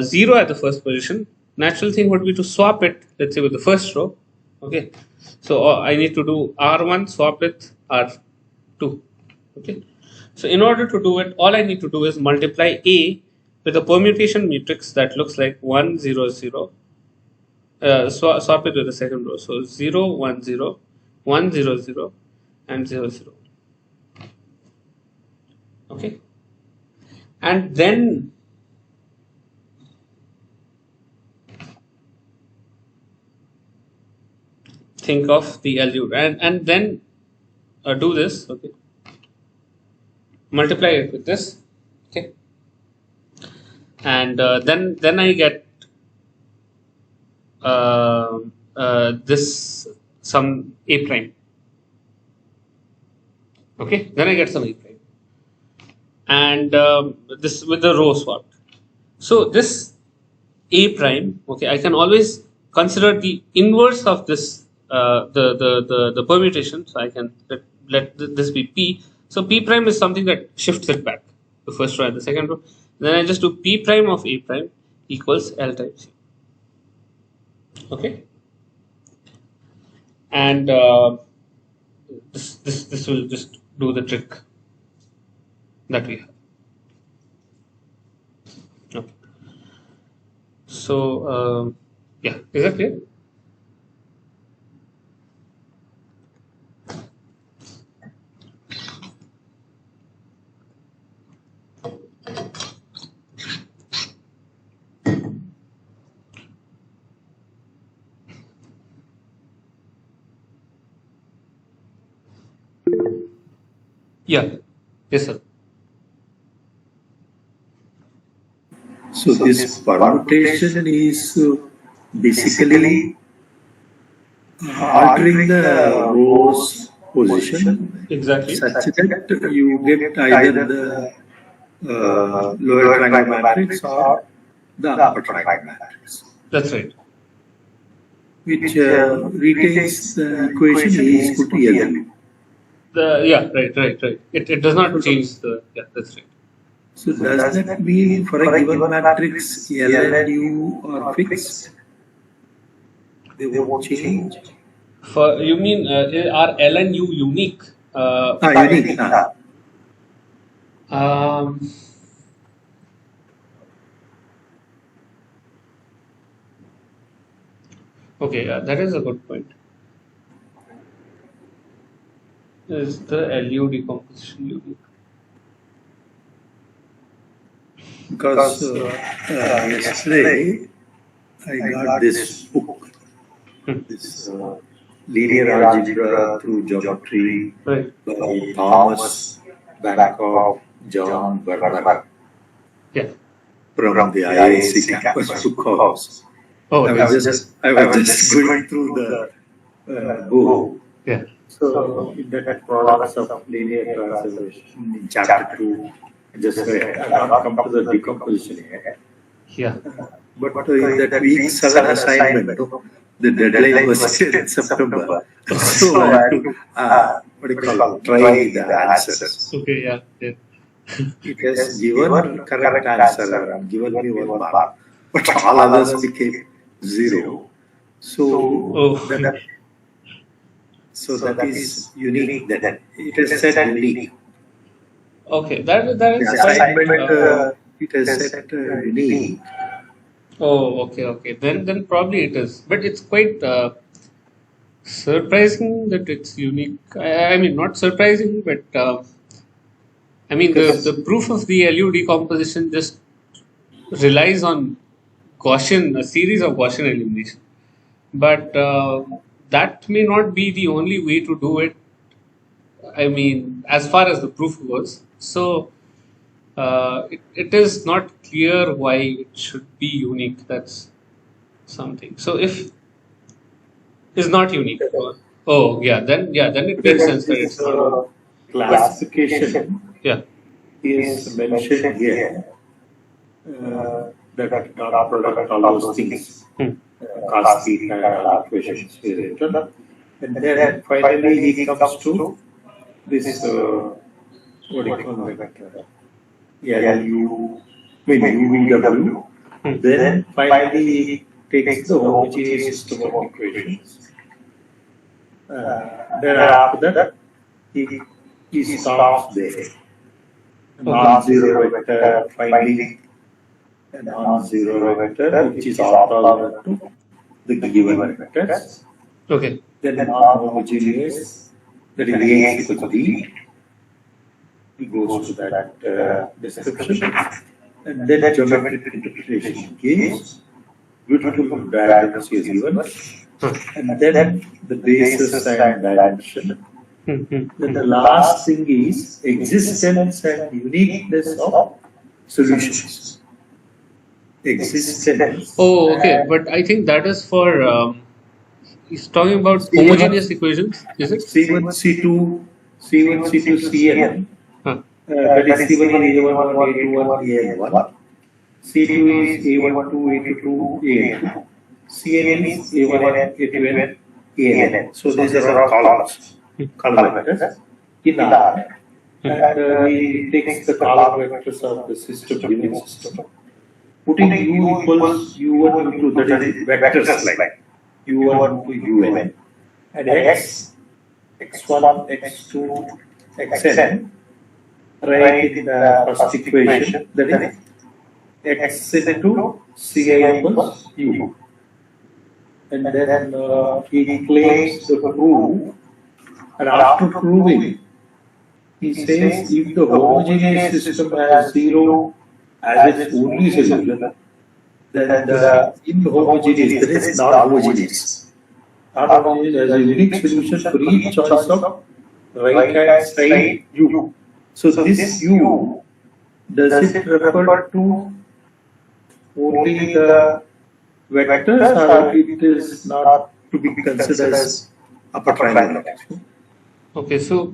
0 at the first position, natural thing would be to swap it, let's say, with the first row. Okay, so I need to do R1 swap with R2. Okay, so in order to do it, all I need to do is multiply A with a permutation matrix that looks like 1, 0, 0. Swap it with the second row. So 0, 1, 0, 1, 0, 0, and 0, 0. Okay, and then think of the algebra and then do this. Okay, multiply it with this. Okay, and then I get this some A prime. Okay, then I get some A prime, and this with the row swapped. So this A prime, okay, I can always consider the inverse of this the permutation. So I can let this be P. So P prime is something that shifts it back, the first row and the second row. Then I just do P prime of A prime equals L times C. Okay, and this will just do the trick that we have. Okay, so yeah, is that clear? Yeah. Yes, sir. So this permutation is basically altering the row's position, Exactly. such that you get either the lower triangle matrix or the upper triangle matrix. That's right. Which retains the equation A is equal to L. Yeah, right. It does not change the, yeah, that's right. So does that mean for a given matrix L and U are fixed? They won't change. For you mean are L and U unique? Unique. Okay, that is a good point. Is the LU decomposition unique? Because yesterday I got this book, this linear algebra through geometry Right. by Thomas Bangkok, John Bernard Yeah. from the IISc campus book house. Oh, I was just going through the book. yeah. So in that products of linear transformation in chapter 2, just read. I have not come to the decomposition yet. Yeah. But in that week 7 assignment, the deadline was in September. So I had to what do you call it, try the answers. Okay. Yeah. Yeah. It has given correct answer and given me 1 mark, but all others became 0. So Oh. that is unique. That it is set unique. Okay. That is The assignment quite. it has set unique. Oh. Okay. Okay. Then probably it is, but it's quite surprising that it's unique. I mean, not surprising, but I mean the proof of the LU decomposition just relies on Gaussian, a series of Gaussian elimination. But that may not be the only way to do it. I mean, as far as the proof goes. So it is not clear why it should be unique. That's something. So if it's not unique. Oh then it makes sense that it's not. Classification Yeah. is mentioned here. That dot product, all those things, cos theta equations is written. And then finally he comes to this, what do you call it? LU, UVW. Then finally he takes the homogeneous system of equations. Then after that, he stops there. Non-zero vector, finding a non-zero vector which is orthogonal to the given vectors. Okay. Then non-homogeneous, that is Ax equals B. He goes to that description. And then geometric interpretation gives beautiful diagrams is given. And then the basis and dimension. Then the last thing is existence and uniqueness of solutions. Existence. Oh, okay. But I think that is for he's talking about homogeneous equations, is it? C1, C2, C1, C2, Cn. Huh. That is C1 is A11, A21, AN1. C2 is A12, A22, AN2. Cn is A1, A2n, AN. So these are all columns, column vectors in R. And he takes the column vectors of the system, given system, putting U equals U1, U2, that is vectors like U1 to UN. And X, X1, X2, Xn, right in the first equation, that is X into Ci equals U. And then he claims the proof, and after proving, he says if the homogeneous system has 0 as its only solution, then the inhomogeneous, that is not homogeneous. Not homogeneous has a unique solution for each choice of right hand side U. So this U, does it refer to only the vectors, or it is not to be considered as upper triangle? Okay, so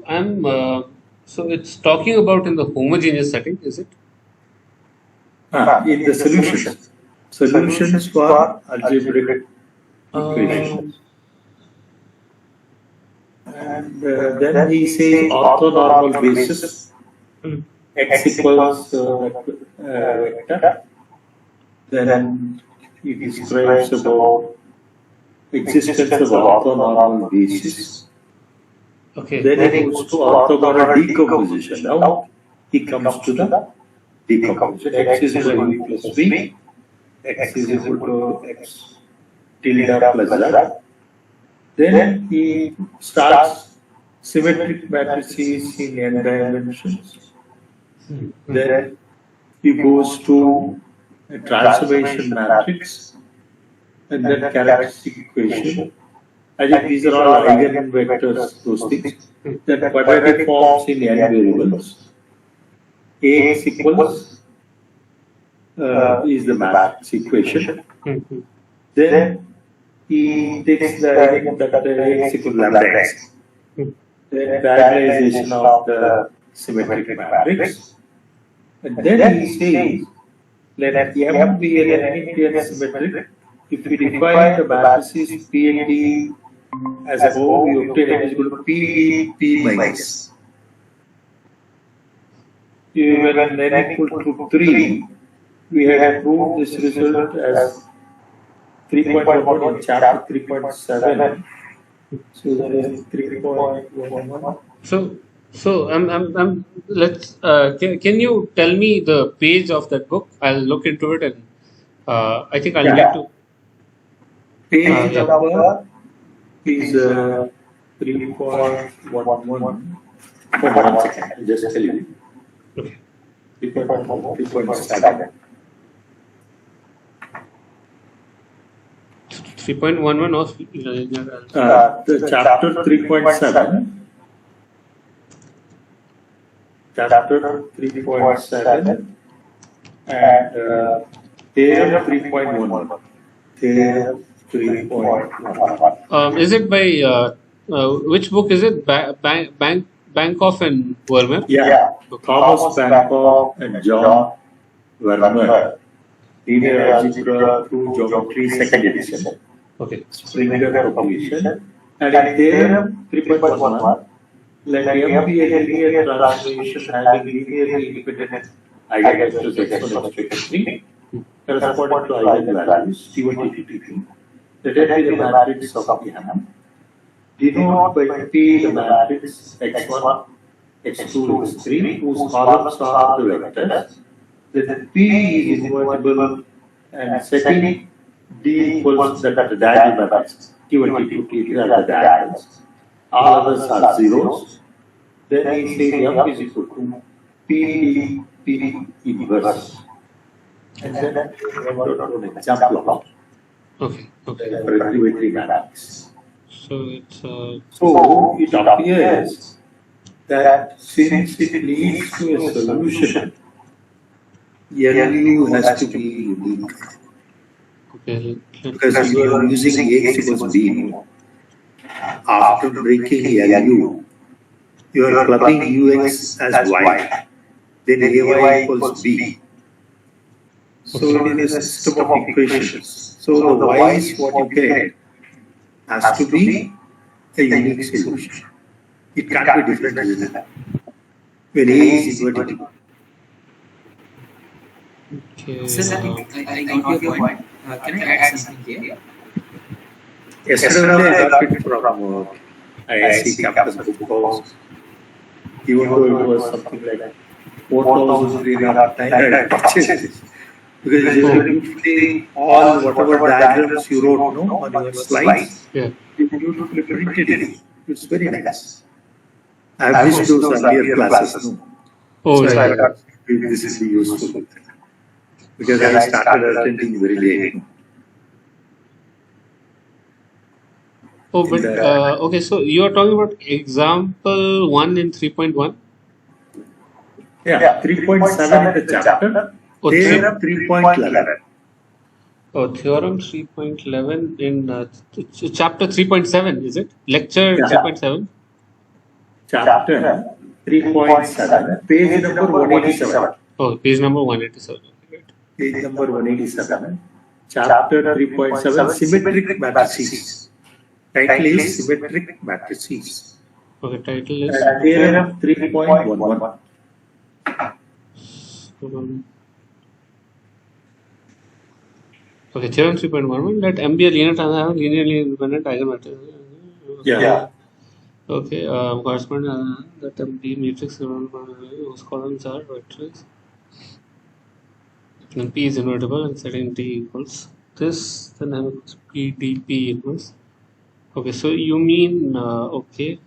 so it's talking about in the homogeneous setting, is it? In the solutions. Solutions for algebraic equations. And then he says orthonormal basis, x equals vector. Then he describes about existence of orthonormal basis. Okay. Then he goes to orthogonal decomposition. Now he comes to the decomposition. X is equal to U plus V. X is equal to X tilde plus z. Then he starts symmetric matrices in n dimensions. Then he goes to a transformation matrix and then characteristic equation. I think these are all eigenvectors, those things. Then quadratic forms in n variables. Ax equals is the matrix equation. Then he takes the eigenvector Ax equals lambda x. Then diagonalization of the symmetric matrix. And then he says, let M be an n symmetric. If we define the matrices P and D as above, we obtain M is equal to P P minus. When n equal to 3, we had proved this result as 3.1 in chapter 3.7. So that is 3.11. So let's can you tell me the page of that book? I'll look into it, and I think I'll need to. Page number is 3.11. For 1 second, I'll just tell you. Okay. 3.7. 3.11 of The chapter 3.7. Chapter 3.7 and theorem 3.11. Theorem 3.11. Is it by which book is it? Bankoff and Vermeer? Yeah. Thomas Bankoff and John Vermeer. Linear Algebra through Geometry, second edition. Okay. Springer completion. And in theorem 3.11, let M be a linear transformation having linearly independent eigenvectors x1, x2, x3 corresponding to eigenvalues T1, T2, T3. Let it be the matrix of M. Denote by P the matrix x1, x2, x3 whose columns are the vectors. Then P is invertible and setting D equals that the diagonal matrix T1, T2, T3 are the diagonals. All others are zeros. Then he says M is equal to P inverse. And then we went to an example of Okay. regulatory matrix. So it's So it appears that since it leads to a solution, LU has to be unique. okay. Because you are using X equals B. After breaking LU, you are clubbing UX as Y. Then AY equals B. So it is a system of equations. So the Y is what you get has to be a unique solution. It can't be different than that. When A is invertible. Okay. Sir, I got your point. Can I add something here? Yesterday only I got it from IIC campus book house. Even though it was something like 4,300 purchases. Because it is very beautifully all whatever diagrams you wrote on your slides, Yeah. you beautifully printed it. It's very nice. I have missed those earlier classes. Oh, So I right. thought this is useful. Because I started attending very late. Oh, but okay. So you are talking about example 1 in 3.1. Yeah, 3.7 in the chapter. Oh, Theorem 3.11. Oh, theorem 3.11 in chapter 3.7, is it? Lecture Yeah. 3.7? Chapter 3.7, page number 187. Oh, page number 187. Okay, Page number 187. Chapter 3.7, symmetric matrices. Title is symmetric matrices. okay, title is And theorem 3.11. okay, theorem 3.11. Let M be a linear transaction, linearly independent eigenvector. Yeah. Okay, correspond that M B matrix whose columns are vectors. And P is invertible and setting T equals this, then I will PDP equals. Okay, so you mean okay.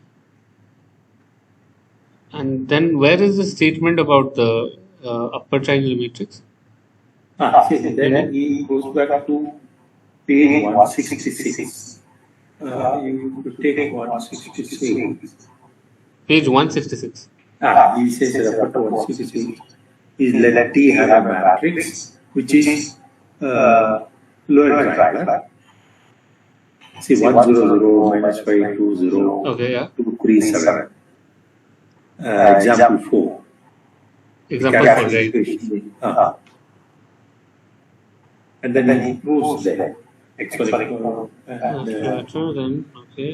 And then where is the statement about the upper triangle matrix? See, then he goes back to page 166. You could take 166. Page 166. He says refer to 166 is let T have a matrix which is lower triangle. See 1 0 0 minus 5 2 0 Okay, yeah. 2 3 7. Example 4. Example 4, right. And then he moves there. Then, okay.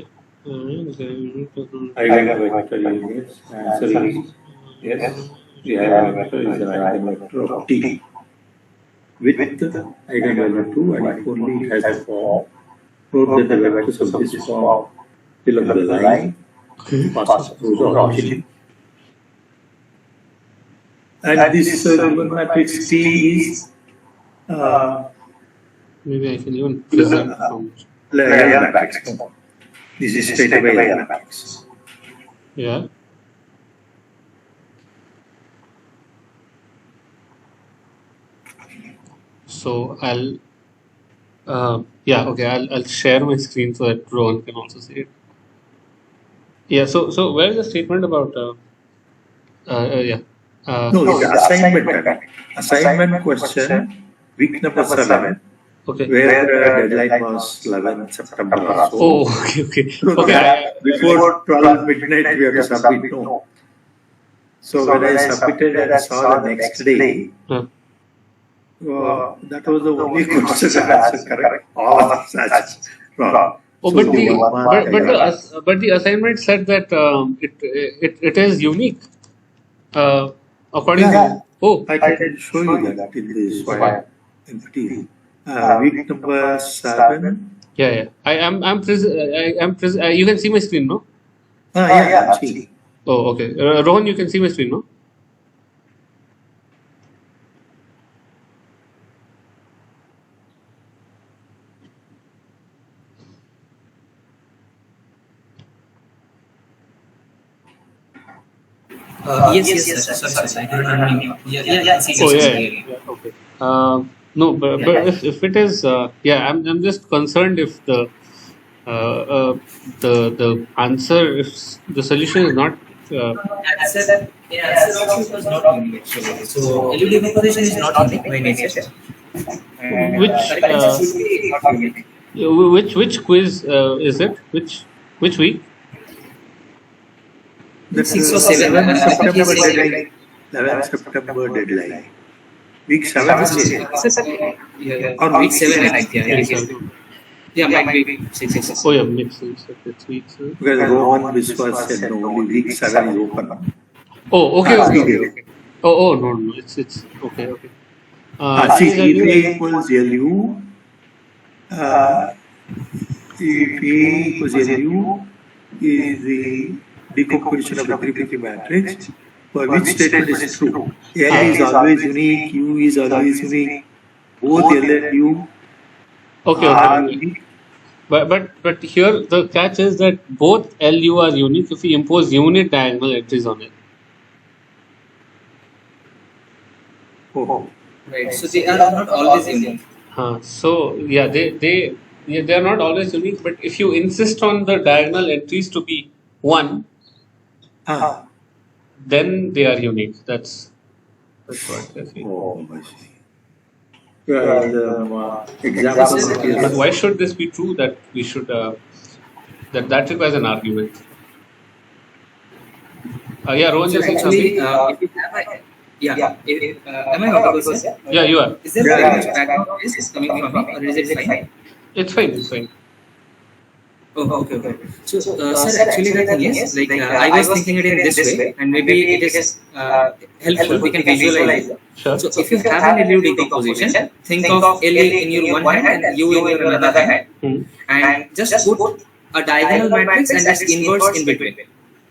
Eigenvector units. Answer is yes. The eigenvector is an eigenvector of T. With eigenvalue 2 and if only it has the form, note that the vectors of this form fill up the line, passes through the origin. And this given matrix T is maybe I can even present from. layer matrix. This is straight away layer matrix. Yeah. So I'll I'll share my screen so that Rohan can also see it. Yeah, so where's the statement about No, it's assignment question, week number 7, okay. where deadline was 11 September. So, Oh, okay. before 12 midnight, we have to submit. No. So when I submitted and saw the next day, that was the only question I answered correct. All of such wrong. Oh, but the assignment said that it is unique. According to I can show you that in this in the week number 7. Yeah. You can see my screen, no? Yeah, see. Oh, okay. Rohan, you can see my screen, no? Yes, sorry. I don't know. Yeah, see, Oh, yeah. Okay. No, but if it is, I'm just concerned if the answer, if the solution is not. Answer also was not unique actually. So LED decomposition is not unique by nature. Which quiz is it? Which week? The 6 or 7 September deadline. 11 September deadline. Week 7 or week 7, I think. Yeah, might be 6. Oh, yeah, makes sense. It's week 7. Because Rohan Viswas said no, only week 7 is open. Oh, okay. Oh, no, it's okay. See, if A equals LU, if A equals LU is the decomposition of the triple matrix, for which statement is true. L is always unique, U is always unique, both L and U are unique. But here the catch is that both LU are unique if we impose unit diagonal entries on it. Right. So they are not always unique. So yeah, they are not always unique. But if you insist on the diagonal entries to be 1, then they are unique. That's what I think. I see. Example. But why should this be true? That we should that requires an argument. Rohan, So actually, if you have am I audible, sir? Yeah, you are. Is there very much background noise coming from me, or is it fine? It's fine. Oh, okay. So, sir, actually the thing is, I was thinking it in this way, and maybe it is helpful. We can visualize it. Sure. So, if you have an LU decomposition, think of L in your one hand and U in your another hand, and just put a diagonal matrix and just inverse in between.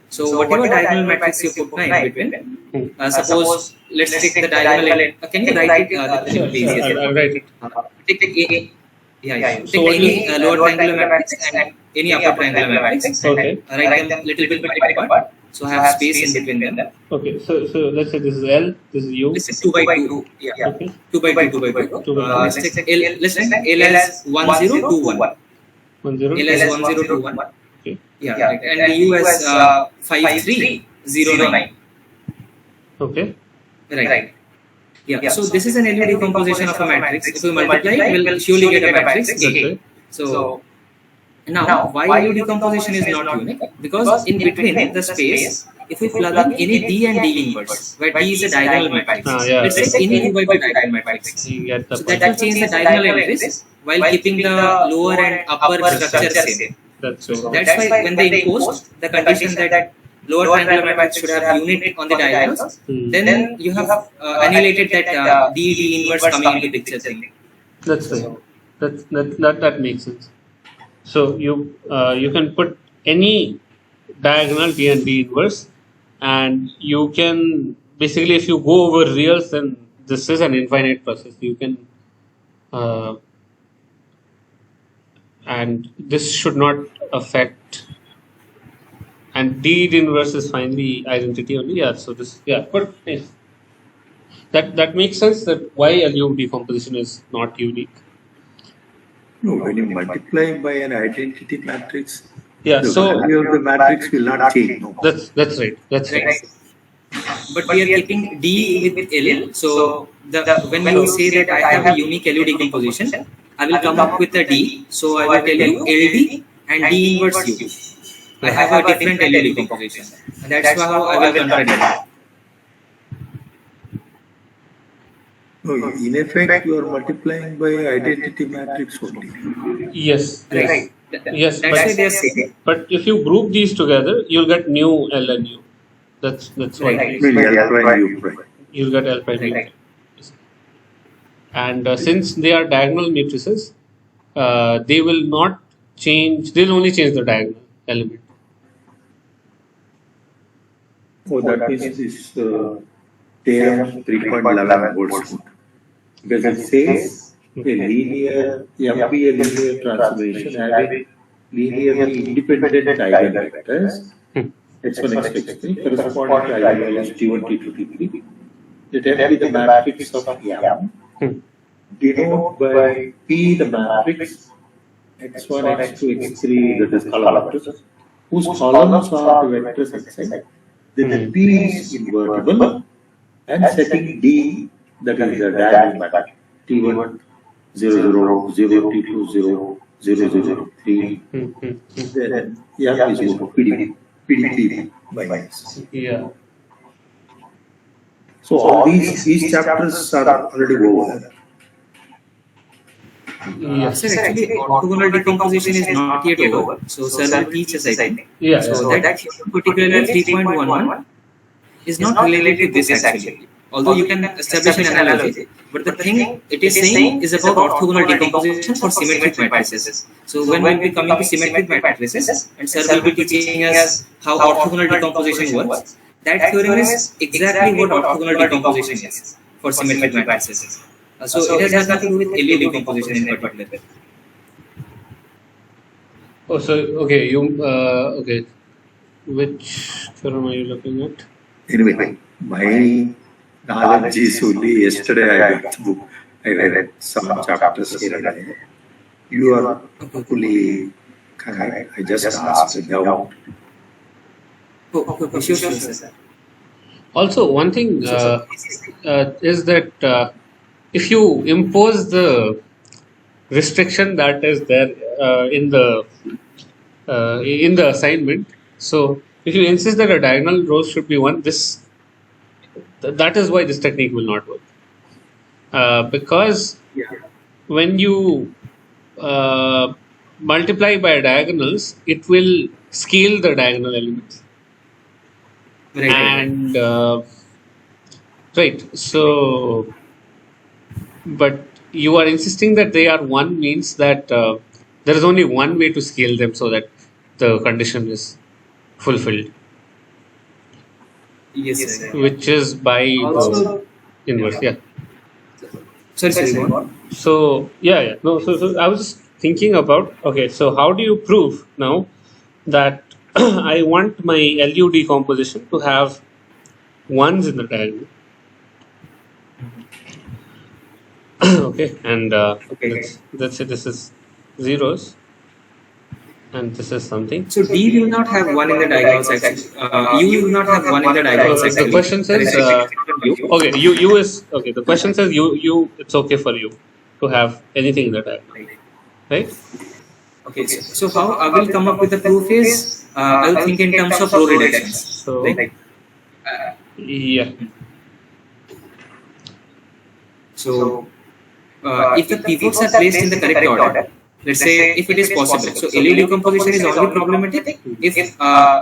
So, whatever diagonal matrix you put in between, suppose let's take the diagonal. Can you write it? I'll write it. Take Yeah. So Take any lower triangular matrix and any upper triangular matrix. Okay. Write them little bit apart. So have space in between them. Okay. So let's say this is L, this is U. Let's say 2 by 2. Yeah. Okay. 2 by 2, 2 by 2. 2 by 2. Let's take L. Let's take L as 1021. 10. L as 1021. Okay. Yeah. Right. And U as 5309. Okay. Right. Yeah. So this is an LU decomposition of a matrix. If you multiply, we will surely get a matrix A. So now, why LU decomposition is not unique? Because in between the space, if we plug in any D and D inverse, where D is a diagonal matrix, let's say any 2 by 2 diagonal matrix. So that will change the diagonal entries while keeping the lower and upper structure same. That's right. That's why when they imposed the condition that lower triangular matrix should have unit on the diagonals, then you have annihilated that D inverse coming into picture thing. That's right. That makes sense. So you can put any diagonal D and D inverse, and you can basically, if you go over reals, then this is an infinite process. You can and this should not affect. And D inverse is finally identity only. Yeah. So this, yeah, but yes, that makes sense. That why LU decomposition is not unique. No, when you multiply by an identity matrix, Yeah. the So value of the matrix will not change. No. that's right. That's right. But we are keeping D with L. So when you say that I have a unique LU decomposition, I will come up with a D. So I will tell you LD and D inverse U. I have a different LU decomposition. And that's how I will convert it. No, in effect, you are multiplying by identity matrix only. Yes. Right. Yes. That's why they are saying. But if you group these together, you'll get new L and U. That's why Right. Well, L prime, U prime. you'll get L prime U. Right. And since they are diagonal matrices, they will not change. They'll only change the diagonal element. Oh, that means this theorem 3.11 holds good. Because it says a linear, MP a linear transformation having linearly independent eigenvectors, x1, x2, x3, corresponding to eigenvalues T1, T2, T3. Let M be the matrix of M, denote by P the matrix x1, x2, x3, that is column vectors, whose columns are the vectors inside. Then the P is invertible, and setting D, that is the diagonal matrix, T1, 0, 0, 0, T2, 0, 0, 0, 3. Then M is equal to PDP by S. Yeah. So all these chapters are already over. Yes. Sir, actually, orthogonal decomposition is not yet over. So, sir will teach us, I think. Yeah. So, that particular 3.11 is not related to this actually. Although you can establish an analogy, but the thing it is saying is about orthogonal decomposition for symmetric matrices. So, when we will be coming to symmetric matrices, and sir will be teaching us how orthogonal decomposition works, that theorem is exactly what orthogonal decomposition is for symmetric matrices. So it has nothing to do with LU decomposition in particular. Oh, so okay, okay. Which theorem are you looking at? Anyway, my knowledge is only yesterday I got the book. I read some chapters here and there. You are fully correct. I just asked a doubt. Sure, sir. Also, one thing is that if you impose the restriction that is there in the assignment, so if you insist that a diagonal rows should be one, that is why this technique will not work. Because when you multiply by diagonals, it will scale the diagonal elements. Right. And right, so but you are insisting that they are one means that there is only one way to scale them so that the condition is fulfilled. Yes, sir. Which is by Also, inverse. Yeah. sorry, So yeah. No, so I was just thinking about, okay, so how do you prove now that I want my LU decomposition to have ones in the diagonal? Okay, and let's say this is zeros, and this is something. So D will not have one in the diagonals actually. U will not have one in the diagonals actually. The question says, okay, U is okay. The question says U. It's okay for you to have anything in the diagonal, right? Okay, so how I will come up with the proof is I will think in terms of row reductions. So yeah. So if the pivots are placed in the correct order, let's say if it is possible. So LU decomposition is only problematic if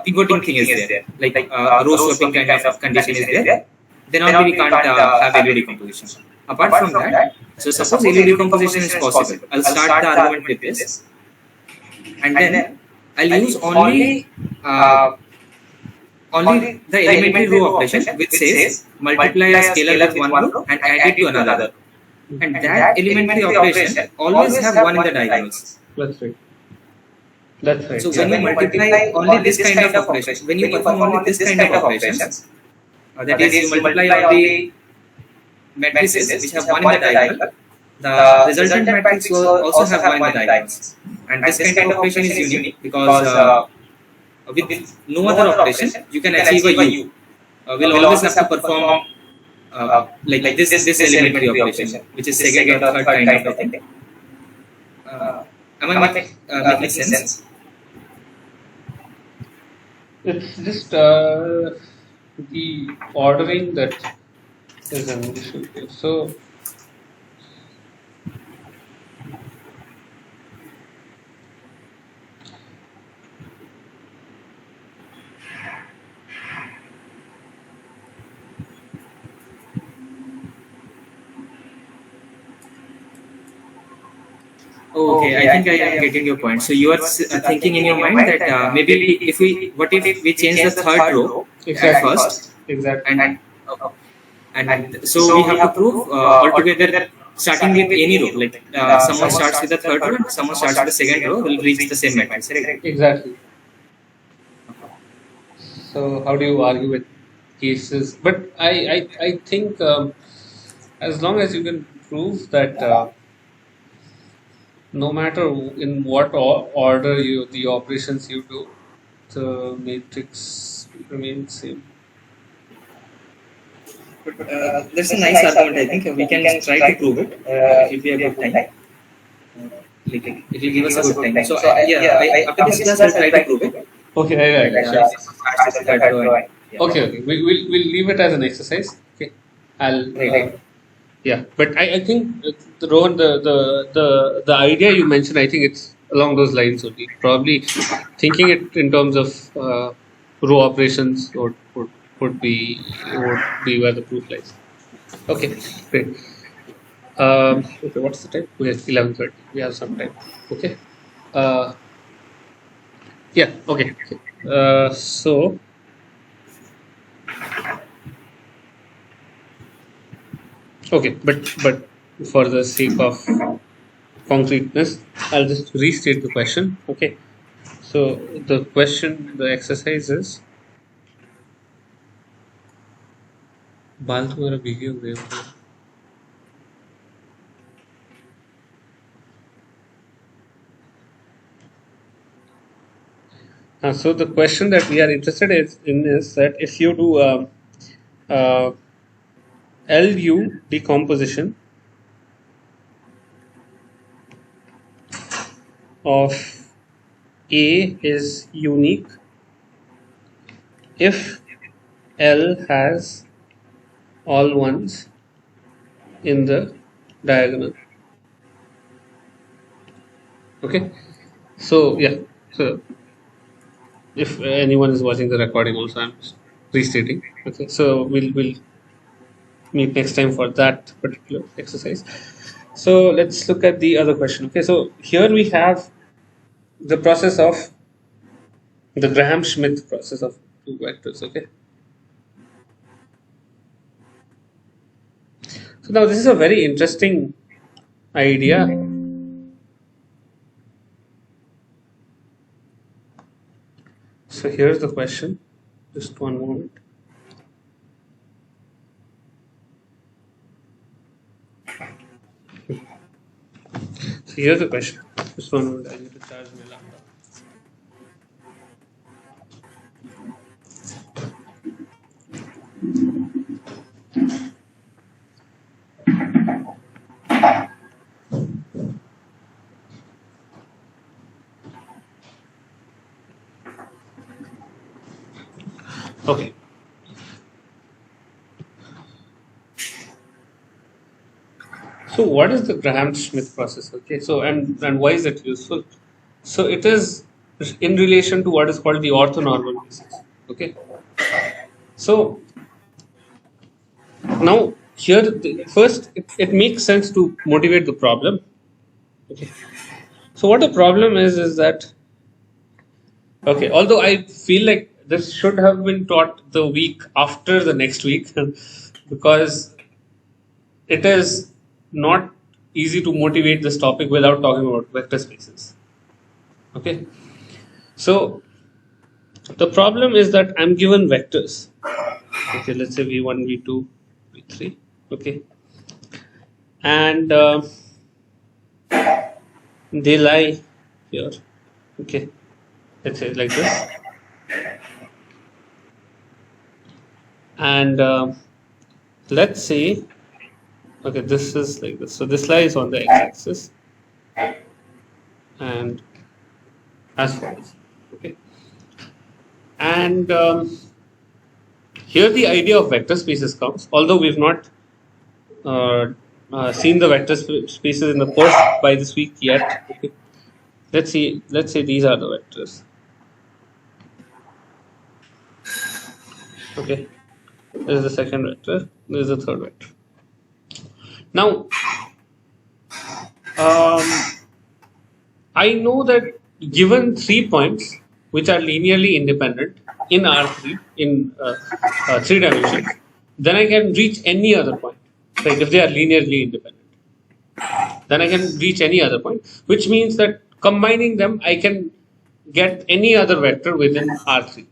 pivoting thing is there, like row swapping kind of condition is there. Then only we can't have LU decomposition. Apart from that, so suppose LU decomposition is possible, I'll start the argument with this, and then I'll use only the elementary row operation, which says multiply a scalar with one row and add it to another. And that elementary operation always have one in the diagonals. That's right. That's right. So when you multiply only this kind of operations, when you perform only this kind of operations, that is you multiply all the matrices which have one in the diagonal, the resultant matrix will also have one in the diagonals. And this kind of operation is unique because with no other operation you can achieve a U. We'll always have to perform like this elementary operation, which is second or third kind of thing. Am I making sense? It's just the ordering that is an issue here. So Oh, okay, I think I am getting your point. So you are thinking in your mind that maybe if we change the third row at first, exactly, and so we have to prove altogether starting with any row, like someone starts with the third row and someone starts with the second row will reach the same matrix, right? Exactly. So how do you argue with cases? But I think as long as you can prove that no matter in what order the operations you do, the matrix remains same. That's a nice argument. I think we can try to prove it. It will be a good time. It will give us a good time. So after this class, I'll try to prove it. Okay, right. Okay. We'll leave it as an exercise. Okay, I'll. Yeah, but I think Rohan, the idea you mentioned, I think it's along those lines only. Probably thinking it in terms of row operations would be where the proof lies. Okay, great. Okay, what's the time? We have 11:30. We have some time. Okay. Yeah. Okay. So. Okay, but for the sake of concreteness, I'll just restate the question. Okay, so the exercise is. बाल तो मेरा भीगे हुए हैं. So the question that we are interested in is that if you do LU decomposition of A is unique if L has all ones in the diagonal. Okay, so yeah, so if anyone is watching the recording also, I'm restating. Okay, so we'll meet next time for that particular exercise. So let's look at the other question. Okay, so here we have the process of the Graham Schmidt process of two vectors. Okay, so now this is a very interesting idea. So here's the question. Just one moment. So here's the question. Just one moment. I need to charge my laptop. Okay. So what is the Graham Schmidt process? Okay. So and why is it useful? So it is in relation to what is called the orthonormal basis. Okay. So now here first it makes sense to motivate the problem. Okay. So what the problem is that okay, although I feel like this should have been taught the week after the next week because it is not easy to motivate this topic without talking about vector spaces. Okay, so the problem is that I'm given vectors. Okay, let's say v1, v2, v3. Okay, and they lie here. Okay, let's say like this, and let's say okay, this is like this. So this lies on the x-axis, and as follows. Okay, and here the idea of vector spaces comes. Although we've not seen the vector spaces in the course by this week yet. Okay. Let's see. Let's say these are the vectors. Okay, this is the second vector. This is the third vector. Now, I know that given 3 points which are linearly independent in R3 in 3 dimensions, then I can reach any other point. Right? If they are linearly independent, then I can reach any other point, which means that combining them, I can get any other vector within R3.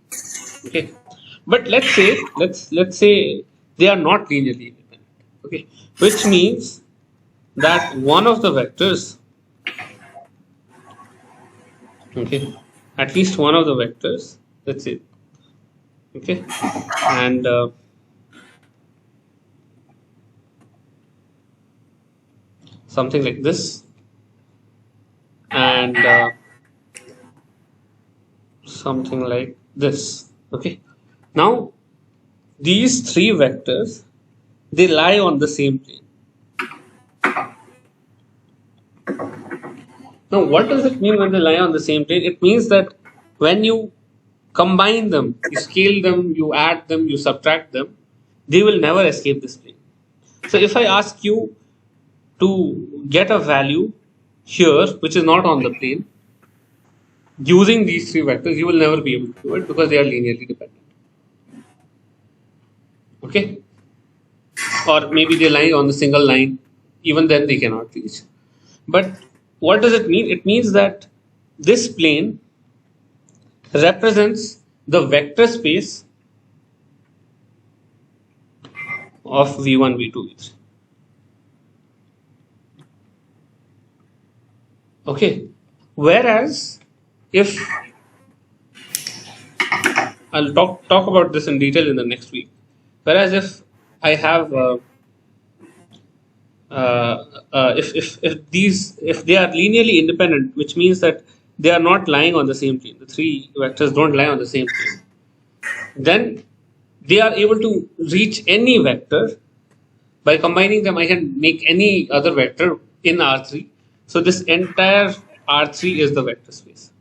Okay, but let's say they are not linearly independent. Okay, which means that one of the vectors, okay, at least one of the vectors, let's say, okay, and something like this, and something like this. Okay, now these 3 vectors, they lie on the same plane. Now, what does it mean when they lie on the same plane? It means that when you combine them, you scale them, you add them, you subtract them, they will never escape this plane. So if I ask you to get a value here which is not on the plane using these 3 vectors, you will never be able to do it because they are linearly dependent. Okay, or maybe they lie on the single line, even then they cannot reach. But what does it mean? It means that this plane represents the vector space of v1, v2, v3. Okay, whereas if I'll talk about this in detail in the next week. Whereas if I have if they are linearly independent, which means that they are not lying on the same plane, the 3 vectors don't lie on the same plane, then they are able to reach any vector. By combining them, I can make any other vector in R3. So this entire R3 is the vector space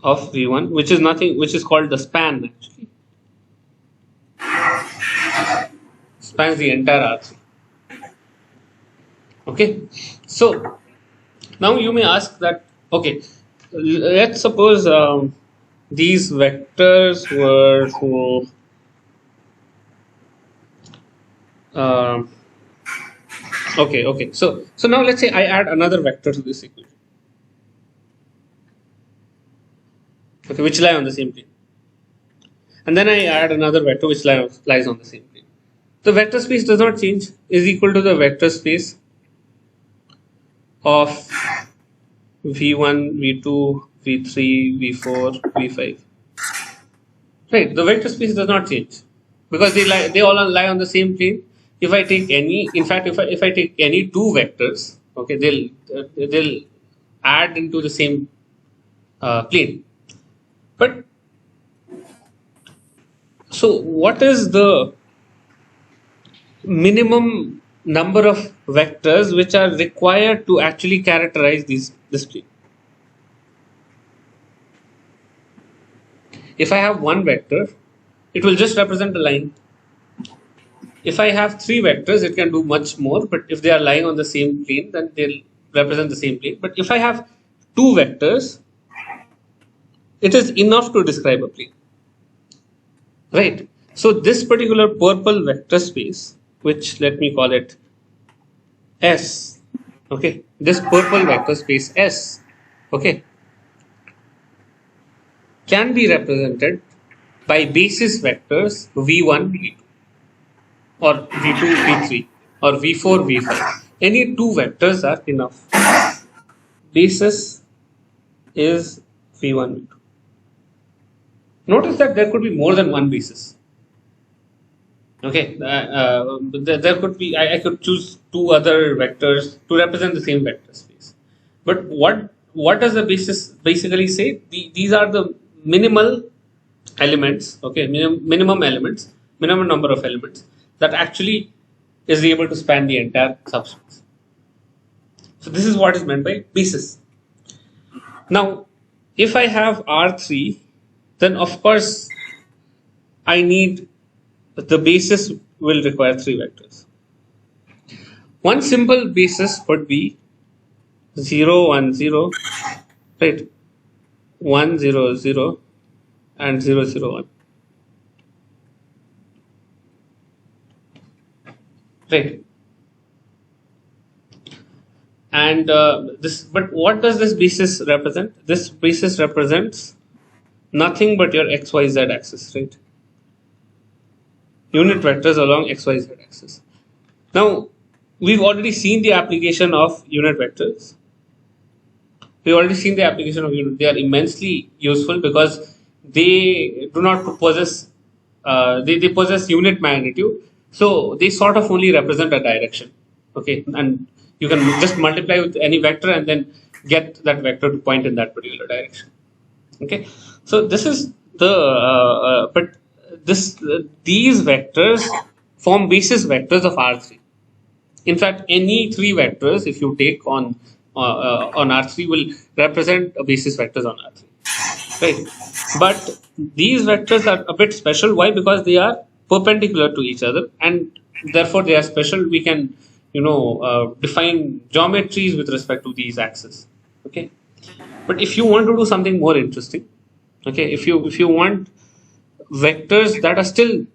of V1, which is nothing, which is called the span actually. Spans the entire R3. Okay, so now you may ask that, okay, let's suppose these vectors were for Okay. So now let's say I add another vector to this equation. Okay, which lie on the same plane. And then I add another vector which lies on the same plane. The vector space does not change, is equal to the vector space of v1, v2, v3, v4, v5. Right, the vector space does not change because they all lie on the same plane. If I take any, in fact, if I take any two vectors, okay, they'll add into the same plane. But so what is the minimum number of vectors which are required to actually characterize this plane? If I have one vector, it will just represent a line. If I have three vectors, it can do much more, but if they are lying on the same plane, then they'll represent the same plane. But if I have two vectors, it is enough to describe a plane. Right. So this particular purple vector space, which let me call it S, okay, this purple vector space S, okay, can be represented by basis vectors v1, v2, or v2, v3, or v4, v5. Any two vectors are enough. Basis is v1, v2. Notice that there could be more than one basis. Okay, there could be, I could choose two other vectors to represent the same vector space. But what does the basis basically say? These are the minimal elements, okay, minimum elements, minimum number of elements that actually is able to span the entire subspace. So this is what is meant by basis. Now, if I have R3, then of course I need, the basis will require three vectors. One simple basis would be 0, 1, 0, right? 1, 0, 0, and 0, 0, 1. Right. And but what does this basis represent? This basis represents nothing but your XYZ axis, right? Unit vectors along XYZ axis. Now, we've already seen the application of unit vectors. We've already seen the application of unit. They are immensely useful because they do not possess, they possess unit magnitude. So they sort of only represent a direction. Okay, and you can just multiply with any vector and then get that vector to point in that particular direction. Okay, so this is the but these vectors form basis vectors of R3. In fact, any three vectors, if you take on R3, will represent a basis vectors on R3, right? But these vectors are a bit special. Why? Because they are perpendicular to each other, and therefore they are special. We can, define geometries with respect to these axes. Okay, but if you want to do something more interesting, okay, if you want vectors that are still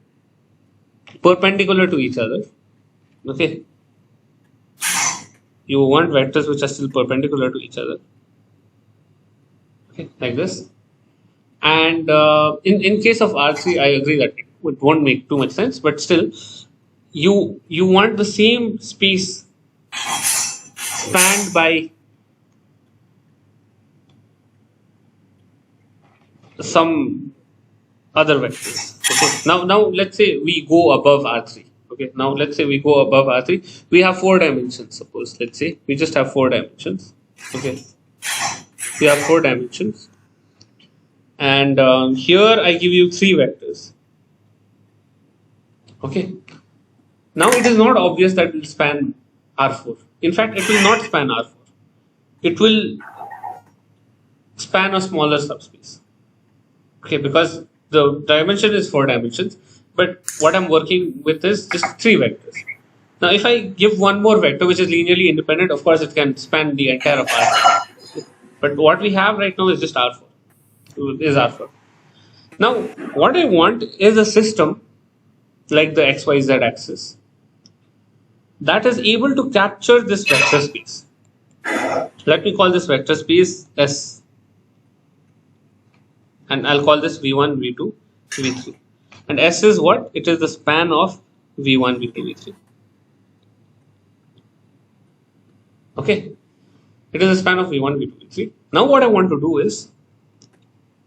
perpendicular to each other, okay, you want vectors which are still perpendicular to each other, okay, like this. And in case of R3, I agree that it won't make too much sense, but still, you want the same space spanned by some other vectors. Okay. Now let's say we go above R3. Okay. Now let's say we go above R3. We have 4 dimensions. Suppose let's say we just have 4 dimensions. Okay. We have 4 dimensions, and here I give you 3 vectors. Okay. Now it is not obvious that it will span R4. In fact, it will not span R4. It will span a smaller subspace. Okay, because the dimension is 4 dimensions, but what I'm working with is just 3 vectors. Now, if I give one more vector which is linearly independent, of course it can span the entire of R4. But what we have right now is just R4. Is R4. Now, what I want is a system like the XYZ axis that is able to capture this vector space. Let me call this vector space S, and I'll call this V1, V2, V3. And S is what? It is the span of V1, V2, V3. Okay, it is the span of V1, V2, V3. Now what I want to do is,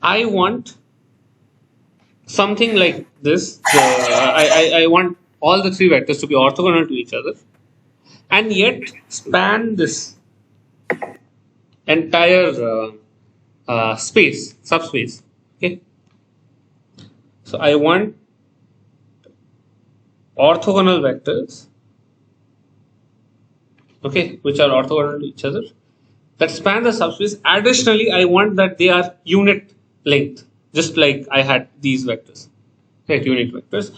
I want something like this. I want all the three vectors to be orthogonal to each other, and yet span this entire subspace. Okay, so I want orthogonal vectors, okay, which are orthogonal to each other, that span the subspace. Additionally, I want that they are unit length, just like I had these vectors, right? Unit vectors.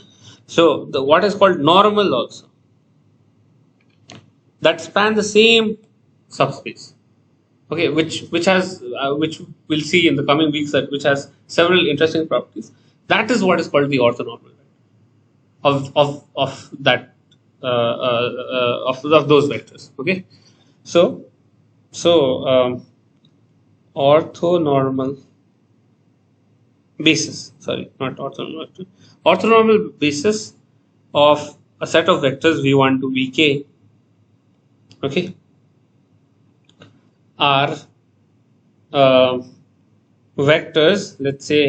So the what is called normal also, that span the same subspace. Okay, which has which we'll see in the coming weeks, that which has several interesting properties. That is what is called the orthonormal of that of those vectors. Okay, so orthonormal basis, sorry, not orthonormal, orthonormal basis of a set of vectors v1 to vk, okay, are vectors, let's say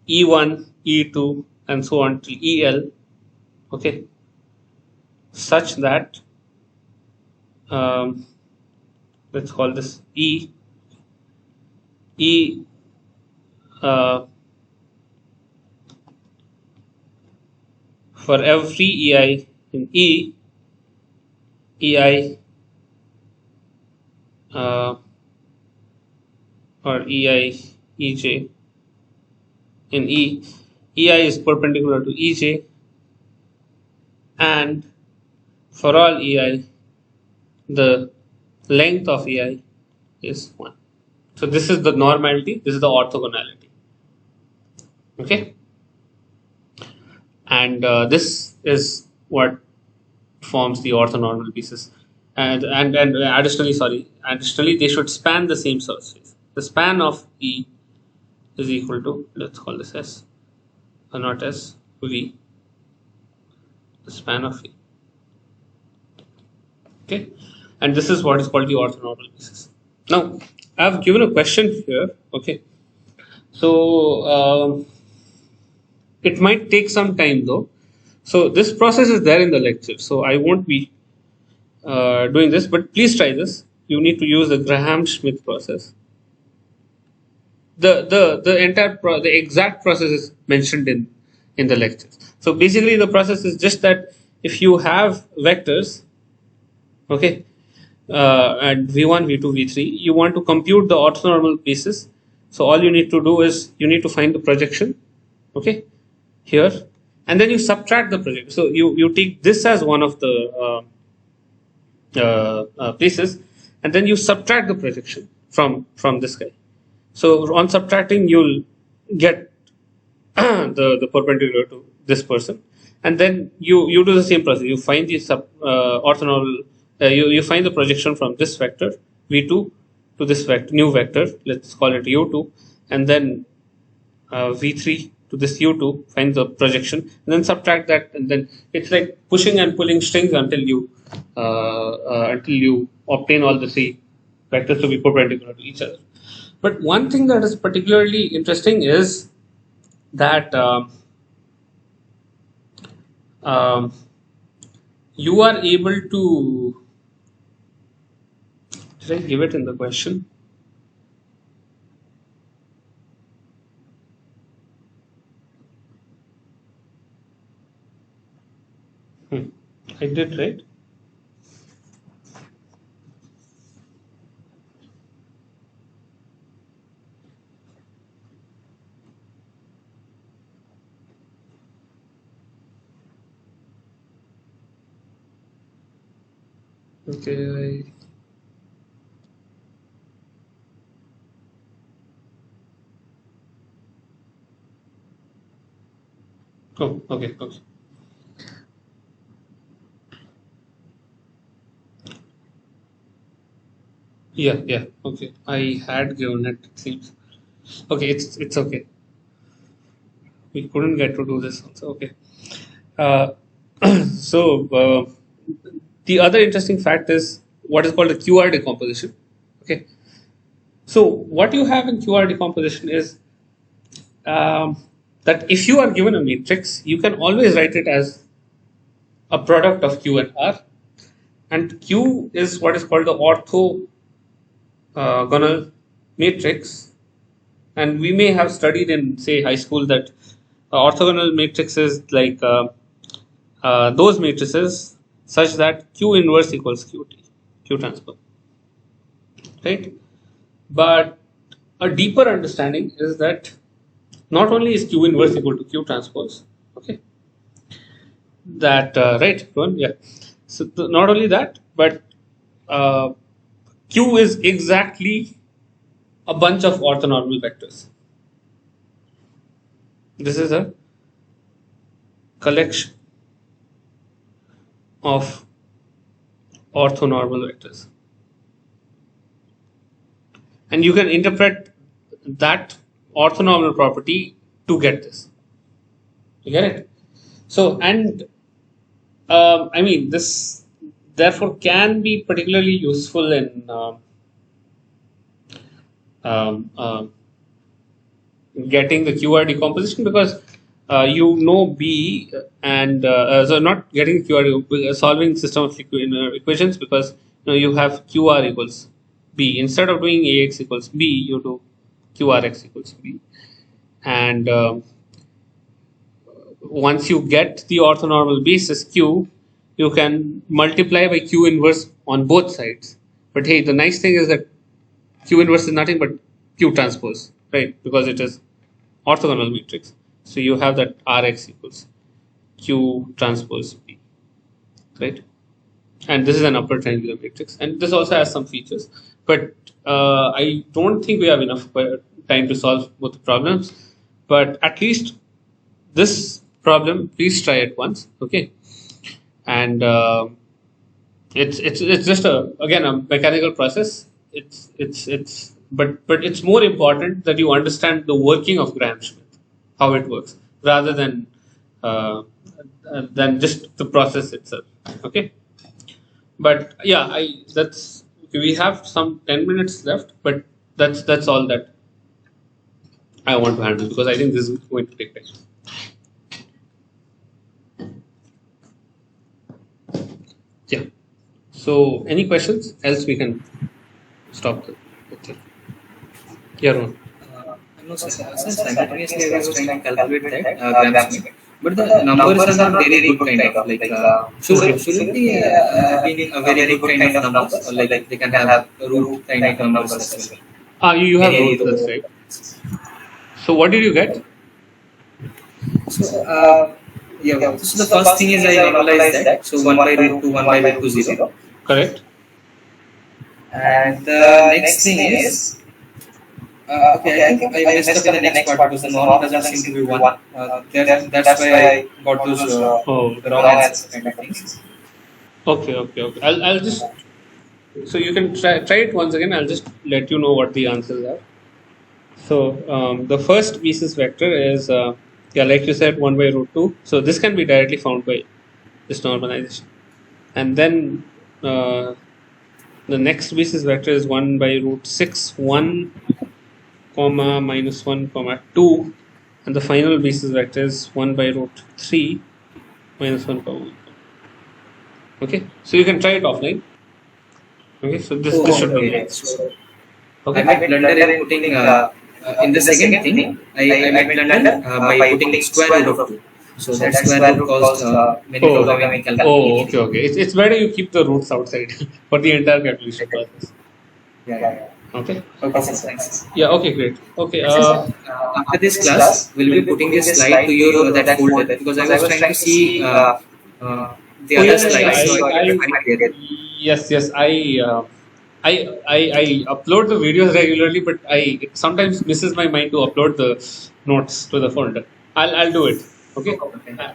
e1, e2, and so on till el, okay, such that let's call this e for every ei in ei or ei ej in ei is perpendicular to ej, and for all ei the length of ei is 1. So this is the normality, this is the orthogonality. Okay, and this is what forms the orthonormal pieces. And additionally they should span the same surface. The span of E is equal to, let's call this S, or not S, V, the span of E. Okay, and this is what is called the orthonormal pieces. Now I have given a question here. Okay, so it might take some time though. So this process is there in the lecture, so I won't be doing this, but please try this. You need to use the Graham Schmidt process. The entire the exact process is mentioned in the lectures. So basically the process is just that if you have vectors, okay, at v1, v2, v3, you want to compute the orthonormal pieces. So all you need to do is you need to find the projection, okay, here, and then you subtract the projection. So you take this as one of the places, and then you subtract the projection from this guy. So on subtracting, you'll get the perpendicular to this person, and then you do the same process. You find the orthonormal. You find the projection from this vector v2 to this vector, new vector. Let's call it u2, and then v3 to this u2. Find the projection, and then subtract that, and then it's like pushing and pulling strings until you obtain all the three vectors to be perpendicular to each other. But one thing that is particularly interesting is that you are able to. Did I give it in the question? I did, right? Okay. Oh, okay, okay. Yeah. Okay. I had given it. It seems. Okay. It's okay. We couldn't get to do this also. Okay. Uh, so the other interesting fact is what is called a QR decomposition. Okay. So what you have in QR decomposition is that if you are given a matrix, you can always write it as a product of Q and R, and Q is what is called the orthogonal matrix. And we may have studied in, say, high school that orthogonal matrix is like those matrices such that Q inverse equals Q transpose, right? But a deeper understanding is that not only is Q inverse equal to Q transpose, okay, that right, Rohan? Yeah. So not only that, but Q is exactly a bunch of orthonormal vectors. This is a collection of orthonormal vectors, and you can interpret that orthonormal property to get this. You get it? So, and I mean, this therefore can be particularly useful in getting the QR decomposition, because you know B and so not getting QR, solving system of equations, because you have QR equals B. Instead of doing AX equals B, you do QRX equals B. And once you get the orthonormal basis Q, you can multiply by Q inverse on both sides. But hey, the nice thing is that Q inverse is nothing but Q transpose, right? Because it is orthogonal matrix. So you have that Rx equals Q transpose B, right? And this is an upper triangular matrix. And this also has some features. But I don't think we have enough time to solve both the problems. But at least this problem, please try it once, okay? And it's just again a mechanical process. But it's more important that you understand the working of Graham Schmidt, how it works, rather than just the process itself. Okay. But yeah, we have some 10 minutes left, but that's all that I want to handle, because I think this is going to take time. Yeah. So any questions? Else we can stop the thing. Yeah, Ron. No, sir. Simultaneously, I was trying to calculate that Graham Schmidt, but the numbers are not very good kind of like. Shouldn't they have been a very good kind of numbers, or like they can have root kind of numbers as well? You have roots, that's right. So what did you get? So yeah. So the first thing is I normalize that. So 1 by root 2, 1 by root 2, 0. Correct. And the next thing is. Okay, I think I messed up in the next part because the norm doesn't seem to be 1. That's why I got those wrong answers kind of things. Okay. I'll just, so you can try it once again. I'll just let you know what the answers are. So the first basis vector is like you said, 1 by root 2. So this can be directly found by this normalization. And then the next basis vector is 1 by root 6, 1, comma, minus 1, comma, 2. And the final basis vector is 1 by root 3, minus 1, comma, 1. Okay, so you can try it offline. Okay, so this should be it. Okay. I might blunder in putting in the second thing. I might blunder by putting square root of 2. So that square root caused many programming calculations. Okay. It's better you keep the roots outside for the entire calculation process. Yeah. Okay. Okay, sir, thanks. Yeah. Okay. Great. Okay. After this class, we'll be putting this slide to your that folder, because I was trying to see the other slides. Yes. I upload the videos regularly, but it sometimes misses my mind to upload the notes to the folder. I'll do it. Okay.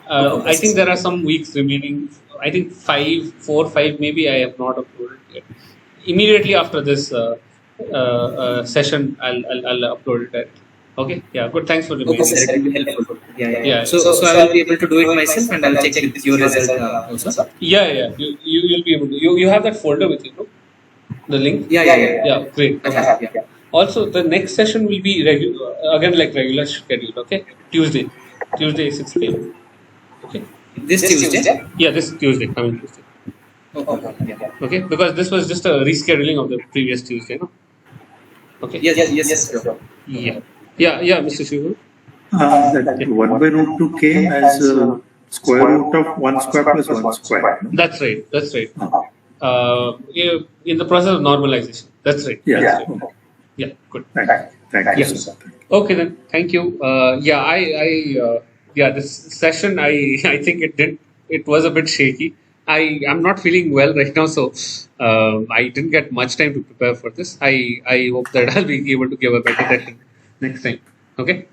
I think there are some weeks remaining. I think 4 or 5 maybe I have not uploaded yet. immediately after this session, I'll upload it. Okay. Yeah. Good. Thanks for reminding. Okay, sir. It will be helpful. Yeah. So I will be able to do it myself, and I'll check with your result also. Yeah. You'll be able to. You have that folder with you, no? The link. Yeah. Great. Okay. Yeah. Also, the next session will be again like regular schedule. Okay. Tuesday 6 p.m. Okay. This Tuesday. Yeah, this Tuesday, coming Tuesday. Okay, because this was just a rescheduling of the previous Tuesday, no? Okay. Yes. Sure. Yeah, Mr. Shivu. That 1 by root 2 came as square root of 1 square plus 1 square. That's right. In the process of normalization. That's right. Yeah, good. Thank you, sir. Okay then, thank you. This session, I think it was a bit shaky. I'm not feeling well right now, so I didn't get much time to prepare for this. I hope that I'll be able to give a better session next time. Okay.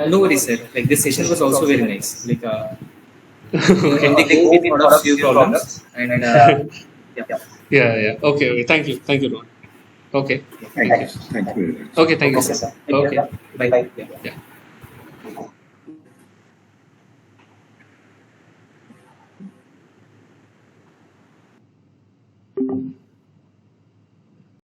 No worries, sir. Like this session was also very nice. Like Okay. we thought of few problems and Yeah. Okay. Thank you, Ron. Okay. Thank you very much. Okay. Thank you. sir. Okay. Bye. Yeah.